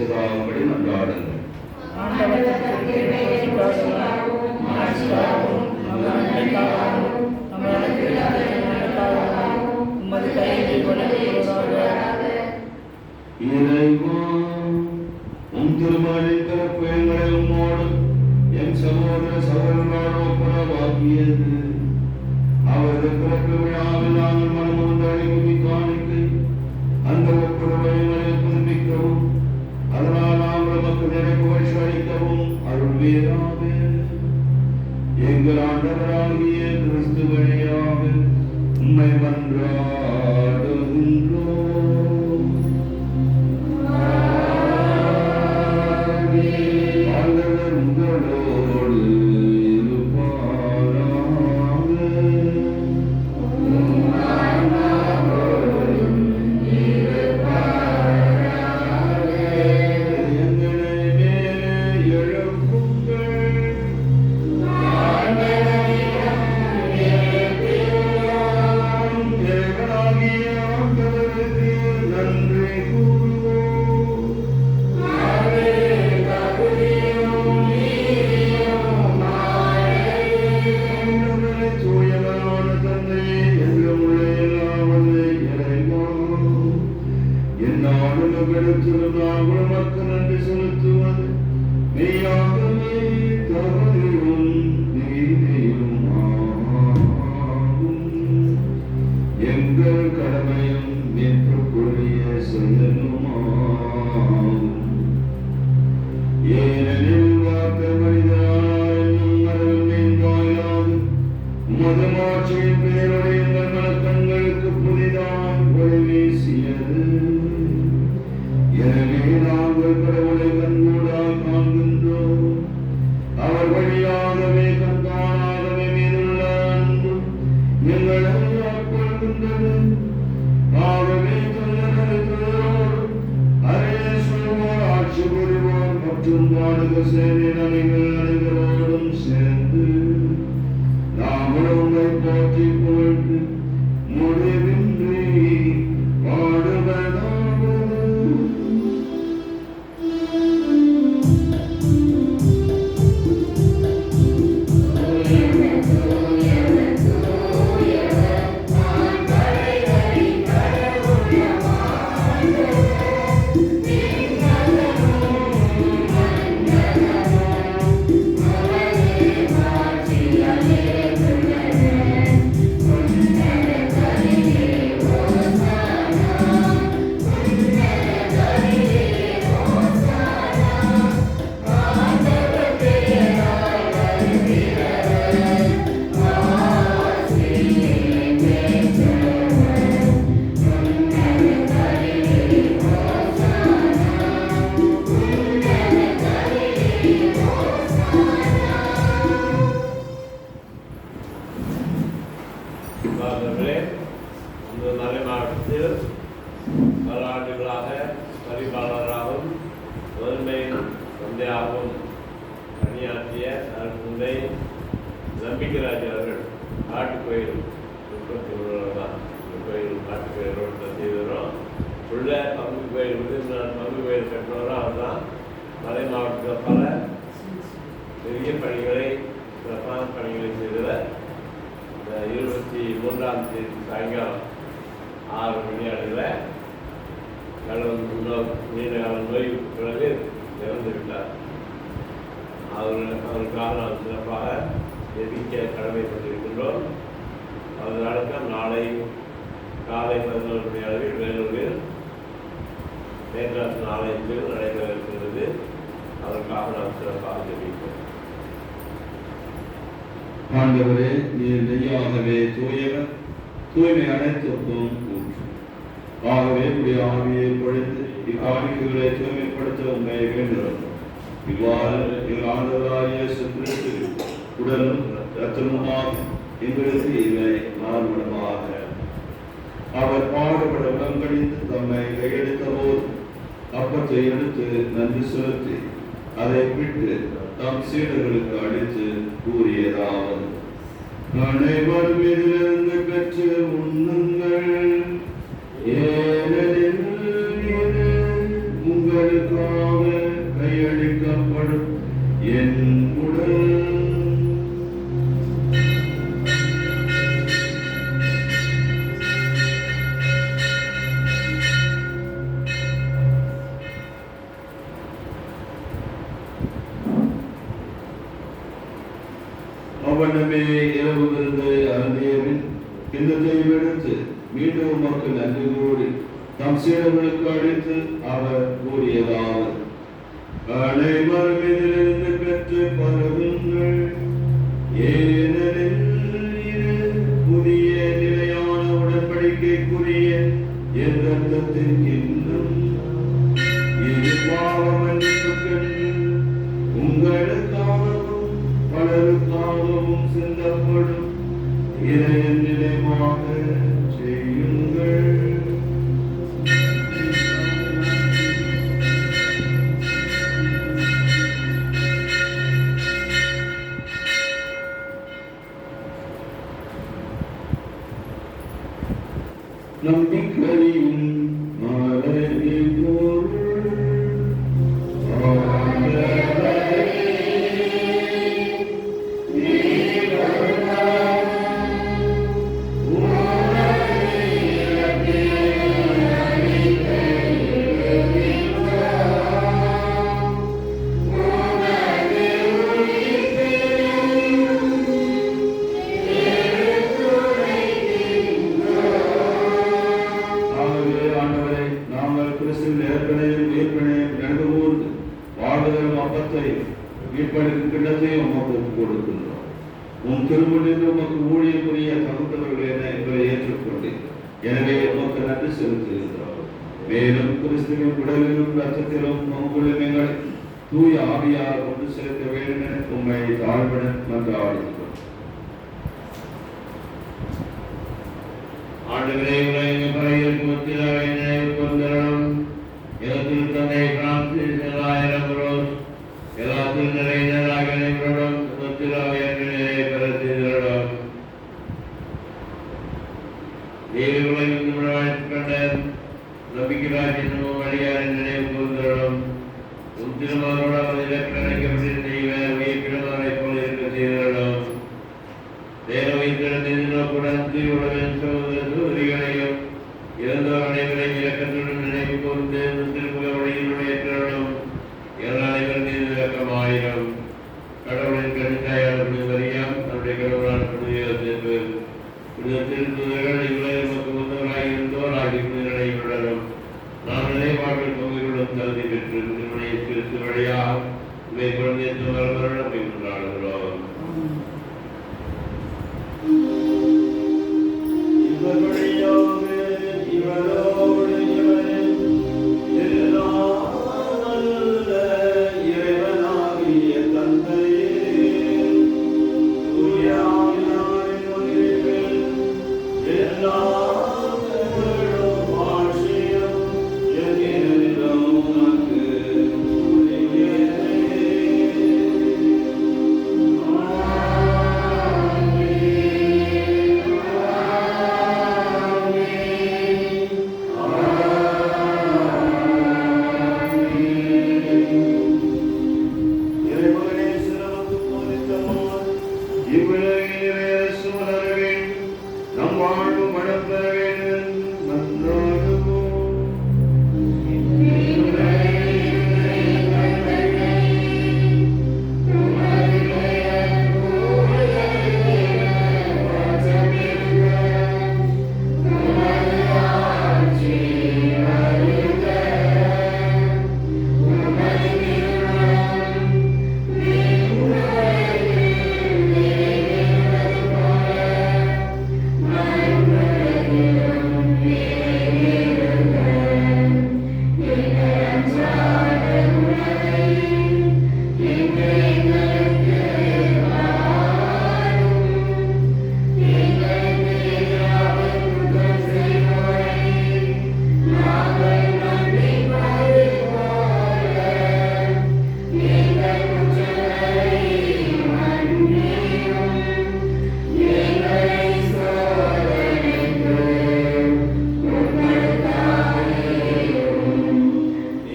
S1: பரிசுத்தாகும்படி மன்றாடுங்கள். இறைவா, உம் திருமகளின் பிறப்பு எங்களை உம்மோடு என் சகோதர சகோதரனோடு ஒப்புரவாக்கியது. அவரது பிறப்பு விழாவில் நாங்கள் மனமும் அழைப்பு காணிக்கை அந்த ஒப்புரவை எங்களை புதுப்பிக்கவும் அதனால் நாங்கள் நமக்கு நிறைவு வழி அளிக்கவும் அருள்வீராக. எங்கள் ஆண்டவராகிய கிறிஸ்து வழியாக உம்மை மன்றாடுகின்றோம். ஆண்டவர் உங்களோடு இருப்பாராக. எங்களை மேலே எழுப்புங்கள். தேவனாகிய ஆண்டவருக்கு நன்றி கூறுவோம். ஆண்டவரே, தூயவரான தந்தையே, என்றும் உள்ள எல்லாம் வல்ல இறைவா, எந்நாளும் எவ்விடத்திலும் நாங்கள் உமக்கு நன்றி செலுத்துவது மெய்யாகவே தகுதியும் நீதியும் ஆகும். எங்கள் கடமையும் ஏற்றுக்கொள்ளிய செயலுமாகும். ஏனெனில் வார்த்தை மனிதனானார் என்னும் அறிவின் வாயிலாக உமது மாட்சியின் பெயருடைய எங்கள் மனக்கண்களுக்கு புதிதாய் ஒளி வீசியது. எனவே நாங்கள் கடவுளை கண்கூடாய் காண்கின்றோம். அவர் வழியாகவே கண்காணாகவே மீதுள்ள அன்பு எங்களை ஆட்கொள்கின்றது. ஆகவே தொழிலோடு அரே சொல்வோர் ஆட்சி புரிவோர் மற்றும் வானக சேனையின் அனைவரோடும் சேர்ந்து நாங்கள் உங்களை போற்றி புகழ்ந்து முடிவின்றி பாடுவதாவது.
S2: மாதவர்களே, இந்த மலை மாவட்டத்தில் பல ஆண்டுகளாக பரிபாலராகவும் முதன்மை தந்தையாகவும் பணியாற்றிய அருள்தந்தை நம்பிக்கைராஜ் அவர்கள் காட்டுக்கோயில் 31 தான் இந்த கோயில் காட்டுக்கோயிலோடு செய்தவரும் உள்ள பங்கு கோயில் பங்கு கோயில் கட்டினவரும் அவர் தான். மலை மாவட்டத்தில் பல பெரிய பணிகளை சிறப்பான பணிகளை செய்தவர். 23ஆம் தேதி சாயங்காலம் 6 மணி அளவில் கடவுள் நீண்ட கால நோய் பிறகு இறந்து விட்டார். அவருக்காக நாம் சிறப்பாக எதிர்க்க கடமைப்பட்டிருக்கின்றோம். அவரது அடக்கம் நாளை காலை 11 மணி அளவில் வேலூரில் மேற்காட்டு ஆலயத்தில் நடைபெற இருக்கின்றது. அதற்காக நாம் சிறப்பாக ஜெபிக்கிறோம்.
S1: ஆண்டவரே, நீர் மெய்யாகவே தூயவர், தூய்மை அனைத்துக்கும் ஊற்று. ஆகவே உடைய ஆவியை பொழிந்து இக்காணிக்கைகளை தூய்மைப்படுத்த உண்மை வேண்டுகிறோம். இவ்வாறு எங்கள் ஆண்டவராகிய இயேசு கிறிஸ்து உடலும் இரத்தமுமாக எங்களுக்கு இவை மாறுபடமாக. அவர் பாடுபட உடன்படித்து தம்மை கையெடுத்த போது அப்பத்தை எடுத்து நன்றி செலுத்தி அதை விட்டு தம் சீடர்களுக்கு அளித்து கூறியதாவது: அனைவரும் இதிலிருந்து பெற்று உண்ணுங்கள், ஏனெனில் இது உங்களுக்காக
S2: சிந்தப்படும் என் உடல் அவனமே இரவுகிறது அருந்தியவின் கிண்ணத்தை எடுத்து மீண்டும் உமக்கு நன்றி கூறி தம் சீடர்களுக்கு அழைத்து அவர் கூறியதாவது அனைவரும் இதிலிருந்து பெற்று பருகுங்கள் ஏனெனில் இது புதிய நிலையான உடன்படிக்கைக்குரிய என் ரத்தத்தின் கிண்ணம் இது பாவ மன்னிப்புக்கென்று உங்களுக்காகவும் பலருக்காகவும் சிந்தப்படும் இதை நிலைமாக செய்யுங்கள். நம்பிக்கையின் மறைபொருள் உன் திருமணிந்து உமக்கு ஊழியக்குரிய தகுந்தவர்கள் என எங்களை ஏற்றுக்கொண்டேன். எனவே உமக்கு நன்றி செலுத்துகின்றோம். மேலும் கிறிஸ்துவின் உடலிலும் ரத்தத்திலும் உங்களும் எங்களை தூய ஆவியார் கொண்டு சேர்க்க வேண்டும் என உண்மை தாழ்வுடன் மன்றாடுகிறோம். ஆண்டவரே உலக பறையில் முத்திராவை நினைவு கொண்டரும் இடத்தில் தந்தை பிரான்சிஸ் 1000 ரோஸ் எல்லாத்தில் நிறைந்தராக நினைவுடன் முத்திராவை நம்பிக்கையாளர்களும் வழியாரின் நினைவு கூர்ந்தரும் உன் திருமகளோடு அவர் இலக்கணைக்கப்பட்டு செய்வார் உயிர்ப்பிடமாரை போல இருக்க செய்தரும் தேவ வைத்திருந்துடன் உலகின் சகோதர சகோதரிகளையும் இறந்தோர் அனைவரையும் இலக்கத்துடன் நினைவு கூர்ந்து திருமுக வழியினுடைய ஏற்றரும் அனைவரும் மீது இலக்கமாயிரம் கடவுளின் கணித்தாயாளர்கள் வரியாம் நம்முடைய கடவுளான திருத்துதர்கள் இவ்வளவு நமக்கு உந்தவராக இருந்தோர் ஆகிய நினைவுடனும் நாம் நினைவாழ்வில் பங்குகளுடன் தகுதி பெற்று திருமணை கிறிஸ்து வழியாக இவை குழந்தை வரவருடன் கொண்டாடுகிறோம். இவரோடு இறைவனாகிய தந்தையே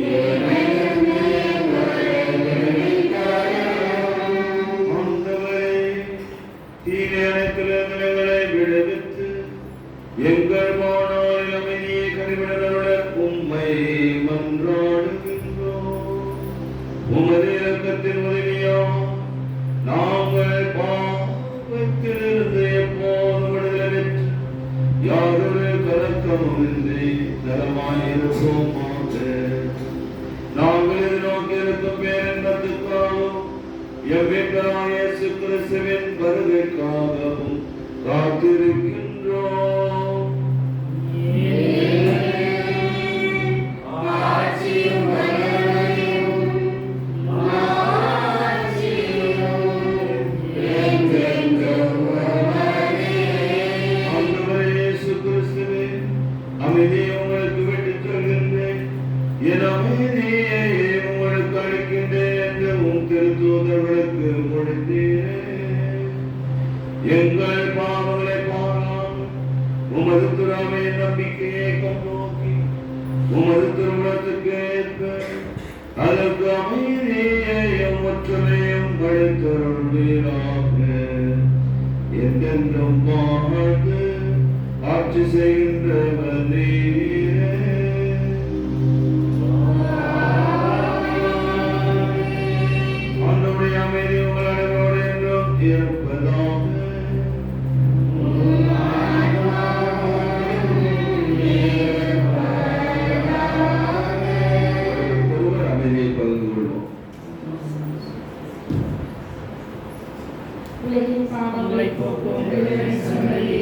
S2: Yeah. மன்றாடுகின்றோம். உமது இரக்கத்தின் உதவியால் நாங்கள் பாவத்திலிருந்து எப்போதும் விடுதலை பெற்று யாதொரு கலக்கமுமின்றி நலமாயிருப்போமாக. நாங்கள் எதிர்நோக்கியிருக்கும் பேரின்பத்துக்காகவும் எவ்விதமாய் இயேசு கிறிஸ்துவின் வருகைக்காகவும் காத்திருக்கின்றோம். ஆண்டவரே இயேசு கிறிஸ்துவே, அமைதியை உங்களுக்கு விட்டுச் சொல்கின்றேன், என் அமைதியை உங்களுக்கு அளிக்கின்றேன் என்று உம் திருத்தூதர்களுக்கு மொழிந்தீரே. எங்கள் பாவங்களை பாராமல் உமது திறமையின் நம்பிக்கையை கண்ணோக்கி உமது திருமணத்துக்கு ஏற்ப அதற்கு அமைதியையும் ஒற்றுமையும் படைத்தருள்வீராக. என்றென்றும் வாழ்ந்து ஆட்சி செய்கின்றவர் நீரே. ஆண்டவருடைய அமைதி உங்கள் அனைவரோடு என்றும் இருப்பதாக. ஒருவர் அமைதியை பகிர்ந்து கொள்வோம்.
S4: உலகின்
S3: பாவங்களை போக்கும்
S4: இறைவனின் சன்னதியே,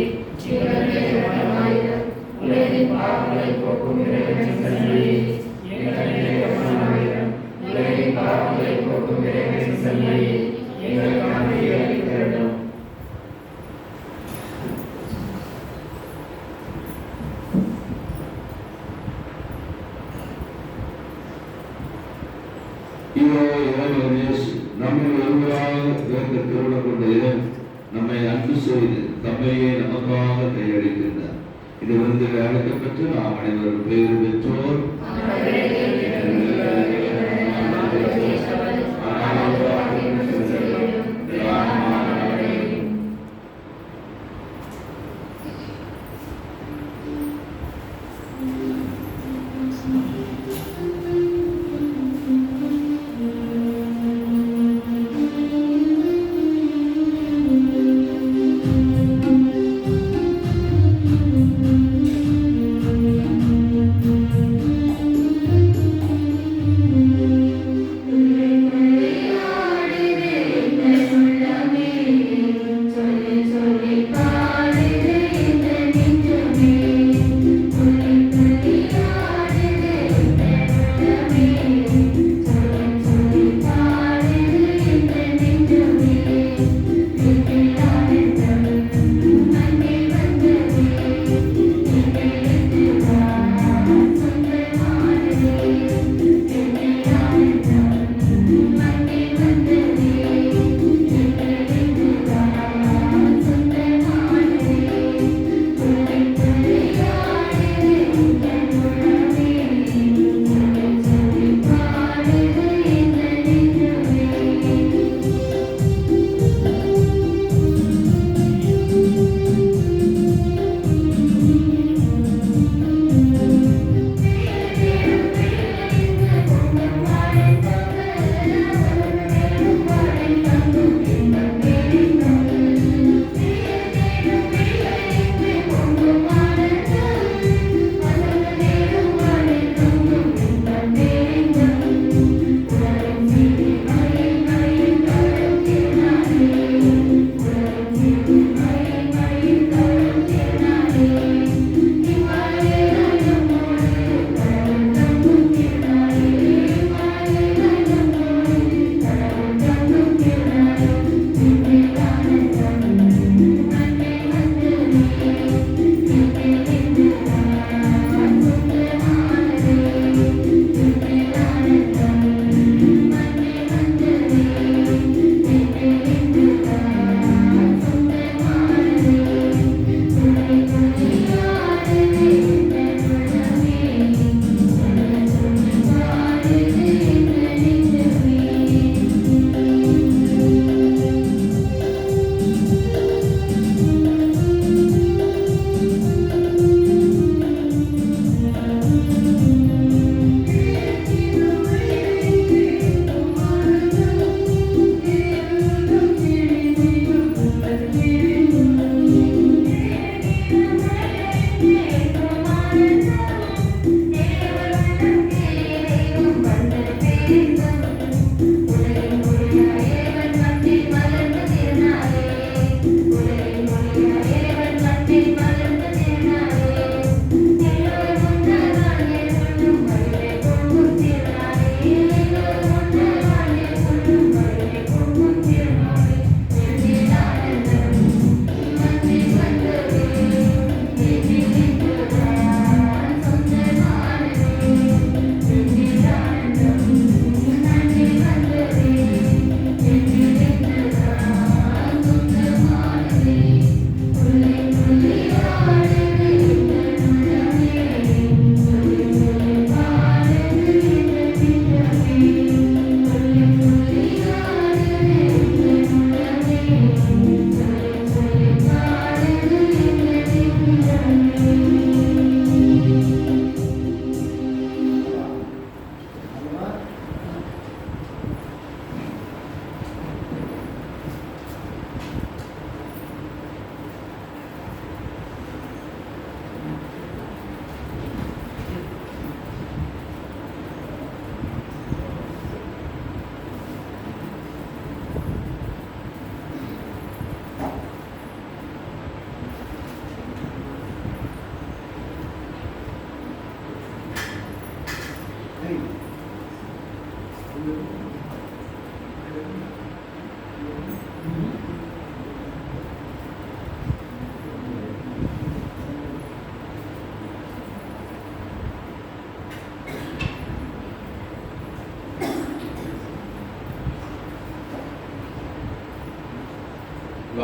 S4: எங்களுடைய இரக்கமாயிரும். உலகின் பாவங்களை போக்கும் இறைவனின் சன்னதியே, எங்களுடைய இரக்கமாயிரும். உலகின் பாவங்களை போக்கும் இறைவனின் சன்னதியே, எங்களுக்கு அமைதி அளிக்க வேண்டும்.
S2: இதோ இறைவன் இயேசு நம்மில் ஒருவராக ஏற்க திருவிழா கொண்ட இறைவன் நம்மை அன்பு செய்து தம்மையே நமக்காக கையளிக்கின்றார். இது வந்து அழைக்கப்பட்டு நாம் அனைவரும் பேர் பெற்றோர்.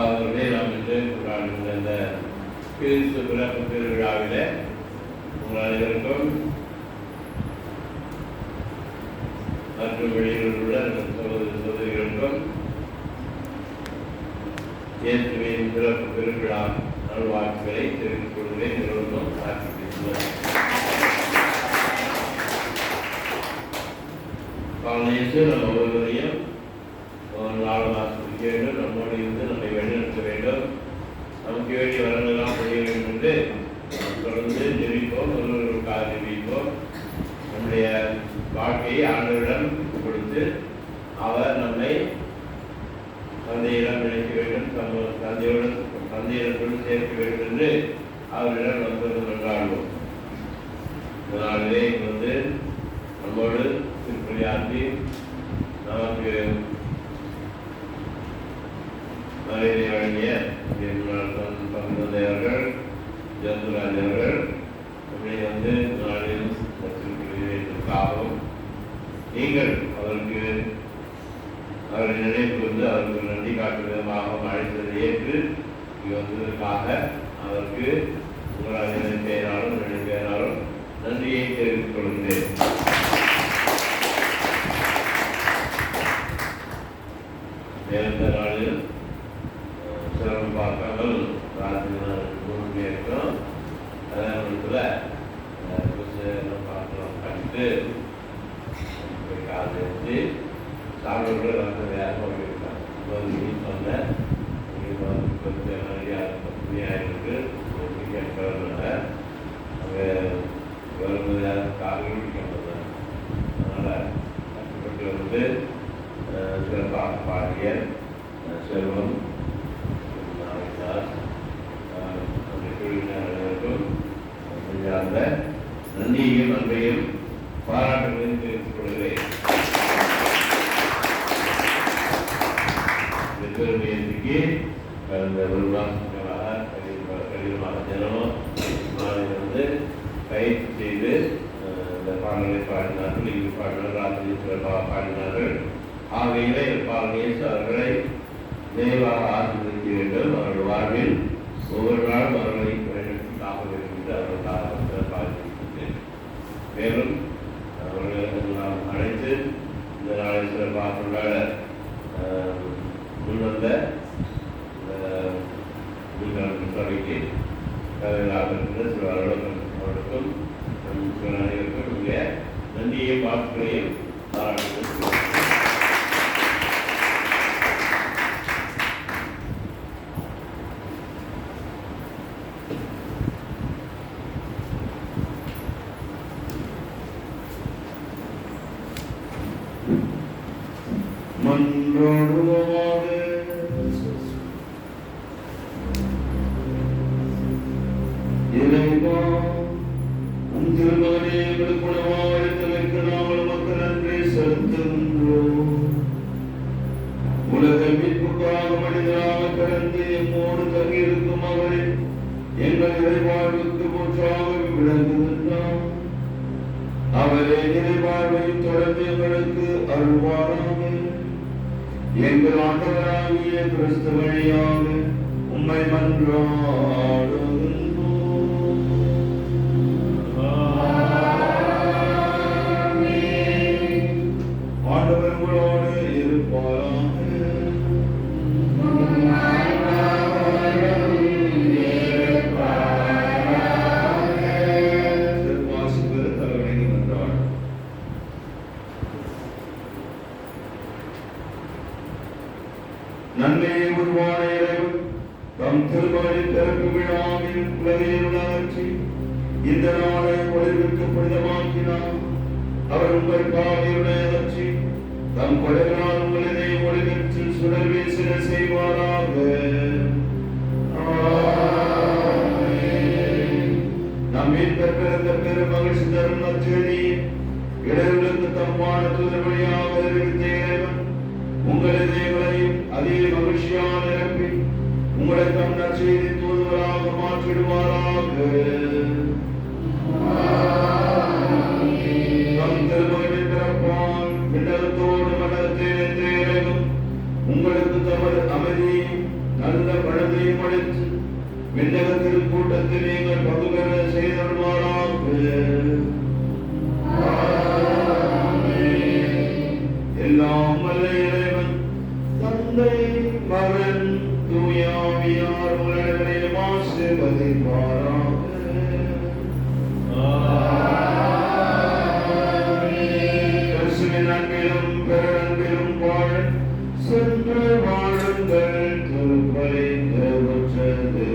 S2: அவர்களே நாம் இன்று கொண்டாடுகின்ற இந்த கிறிஸ்து பிறப்பு திருவிழாவிலே உங்கள் அனைவருக்கும் மற்றும் வெளியில் உள்ள சகோதர சகோதரிகளுக்கும் இயேசுவின் பிறப்பு திருவிழா நல்வாழ்த்துக்களை தெரிவித்துக் கொள்கிறேன். எல்லோருக்கும் பிரார்த்திக்கிறேன். இயேசு நம்ம ஒவ்வொருவரையும் ஒரு 4 மாதத்துக்கு வேண்டும், நம்மோடு இருந்து நம்மை வழிநடத்த வேண்டும், நமக்கு வேண்டிய வரங்களெல்லாம் செய்ய வேண்டும் என்று தொடர்ந்து ஜெபிப்போம். ஒருவருக்காக ஜெபிப்போம். நம்முடைய வாழ்க்கையை ஆண்டவரிடம் கொடுத்து அவர் நம்மை தந்தையிடம் நினைக்க வேண்டும், தந்தையிடத்துடன் சேர்க்க வேண்டும் என்று அவரிடம் வந்து கொண்டாடுவோம். இதனாலே வந்து நம்மோடு திருப்பணியாற்றி நமக்கு மரியாதை வழங்கிய தந்தையர்கள் ஜந்துராஜ் அவர்கள் நம்மை வந்து நாளில் வைத்திருக்காகவும் நீங்கள் அவருக்கு அவரை நினைவு வந்து அவருக்கு நன்றி காட்டும் விதமாக அழைத்ததை ஏற்று இங்கே வந்ததற்காக அவருக்கு உங்களால் நினைப்பேனாலும் நினைப்பேனாலும் நன்றியை தெரிவித்துக் கொள்கிறேன். நேர்ந்த நாளில் சிரமம் பார்க்காமல் ராஜ்யம் கல்யாணத்தில் பார்க்கலாம் கண்டு காது வச்சு சாப்பிட்டு வந்து வேகமாக போயிருக்காங்க. சொன்னேன் கொஞ்சம் நிறையா இருக்கு அங்கே வரும்போது காலையில் பிடிக்க அதனால் கஷ்டப்பட்டு வந்து சிறப்பாக பாடிய செல்வம் அந்த நன்றியையும் அன்பையும் பாராட்டுகளையும் தெரிவித்துக் கொள்கிறேன். இந்த பெருமையத்துக்கு கடந்த ஒரு மாதங்களாக கடினமாக தினமும் மாநிலம் வந்து பயிற்சி செய்து இந்த பாடல்களை பாடினார்கள். இங்கு பாடினார், ராத்திரி சிறப்பாக பாடினார்கள். ஆகையிலே பாடலேசு அவர்களை நினைவாக ஆசீர்வதிக்க வேண்டும். அவர்கள் வாழ்வில் ஒவ்வொரு நாளும் அவர்களை வழிநடத்தி காக்க வேண்டும் என்று அவர்களுக்காக பாதித்திருக்கிறேன். மேலும் அவர்களை நாம் அழைத்து இந்த நாளை சிறப்பாக கொண்டாட முன்வந்த சபைக்கு கதைகளாக சில அவர்களுக்கும் சில அனைவருக்கும் இங்கே நன்றியையும் வாழ்த்துக்களையும் பாராட்டுகிறேன்.
S6: அவரே நிறைவாழ்வையும் தொடர்ந்து எங்களுக்கு அருள்வாராக. எங்கள் ஆண்டவராகிய கிறிஸ்து வழியாக உம்மை மன்றாடுகின்றோம். ஆண்டவர் உங்களோடு இருப்பாராக. நன்மையை உருவான இறைவன் தம் திருமணி திறப்பு விழாவில் உலகையில் உணர்ச்சி இந்த நாளை ஒளிர்விற்கு புனிதமாக்கினார். அவர் உங்கள் பாதையுடைய அகற்றி தம் கொடைகளால் உங்களிதை ஒளிவிற்று சுடர் வீசிட செய்வாராக. நம்மில் பிறந்த பெரும் மகிழ்ச்சி தரும் நற்செய்தி இடைவெளிக்கு தம்மான தூதர் வழியாக உங்கள் இதயங்களையும் அதே மகிழ்ச்சியால் நிரப்பி உங்களை தம் நற்செய்தி தூதுவராக மாற்றிடுவாராக. தம் திருமகனின் பிறப்பால் விண்ணகத்தோடு மண்டலத்தை நின்ற இறைவன் உங்களுக்கு தமது அமைதியையும் நல்ல பழத்தையும் அளித்து விண்ணக திருக்கூட்டத்தில் நீங்கள் பங்கு பெற செய்தருள்வாராக. எல்லாம் வல்ல இறைவன் தந்தை மகன் தூய ஆவியார் உலகளையும் ஆசீர்வதிப்பாராக. கிறிஸ்துவின் அன்பிலும் பேரன்பிலும் வாழ சென்று வாழுங்கள். திருப்பலி நிறைவுற்றது.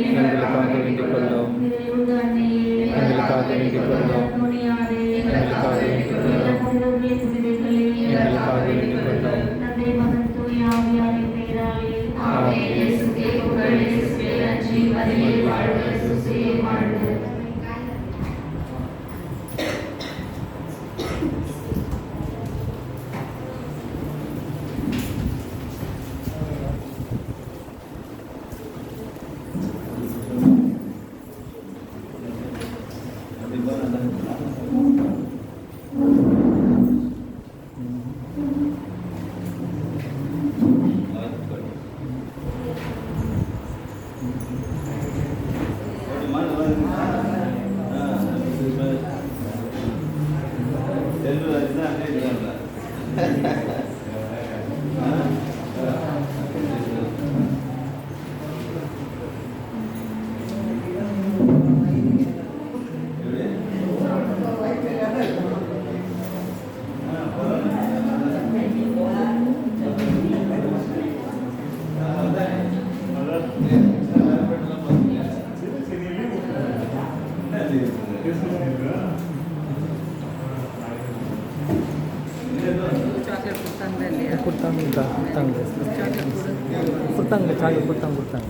S7: எங்களுக்காக வேண்டிக் கொள்ளும்.
S1: என்னம்மா நல்லா இருக்குங்களா? சூப்பர். செல்வராஜ் தான் அங்கே இருக்கிறாங்க.
S7: கொடுத்தாங்க.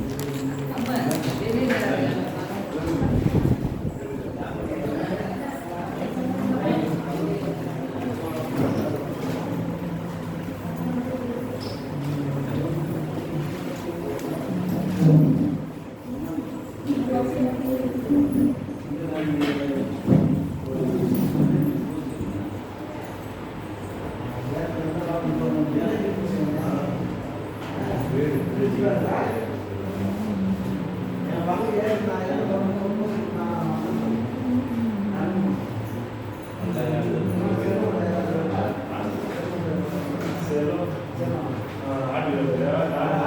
S6: ஆ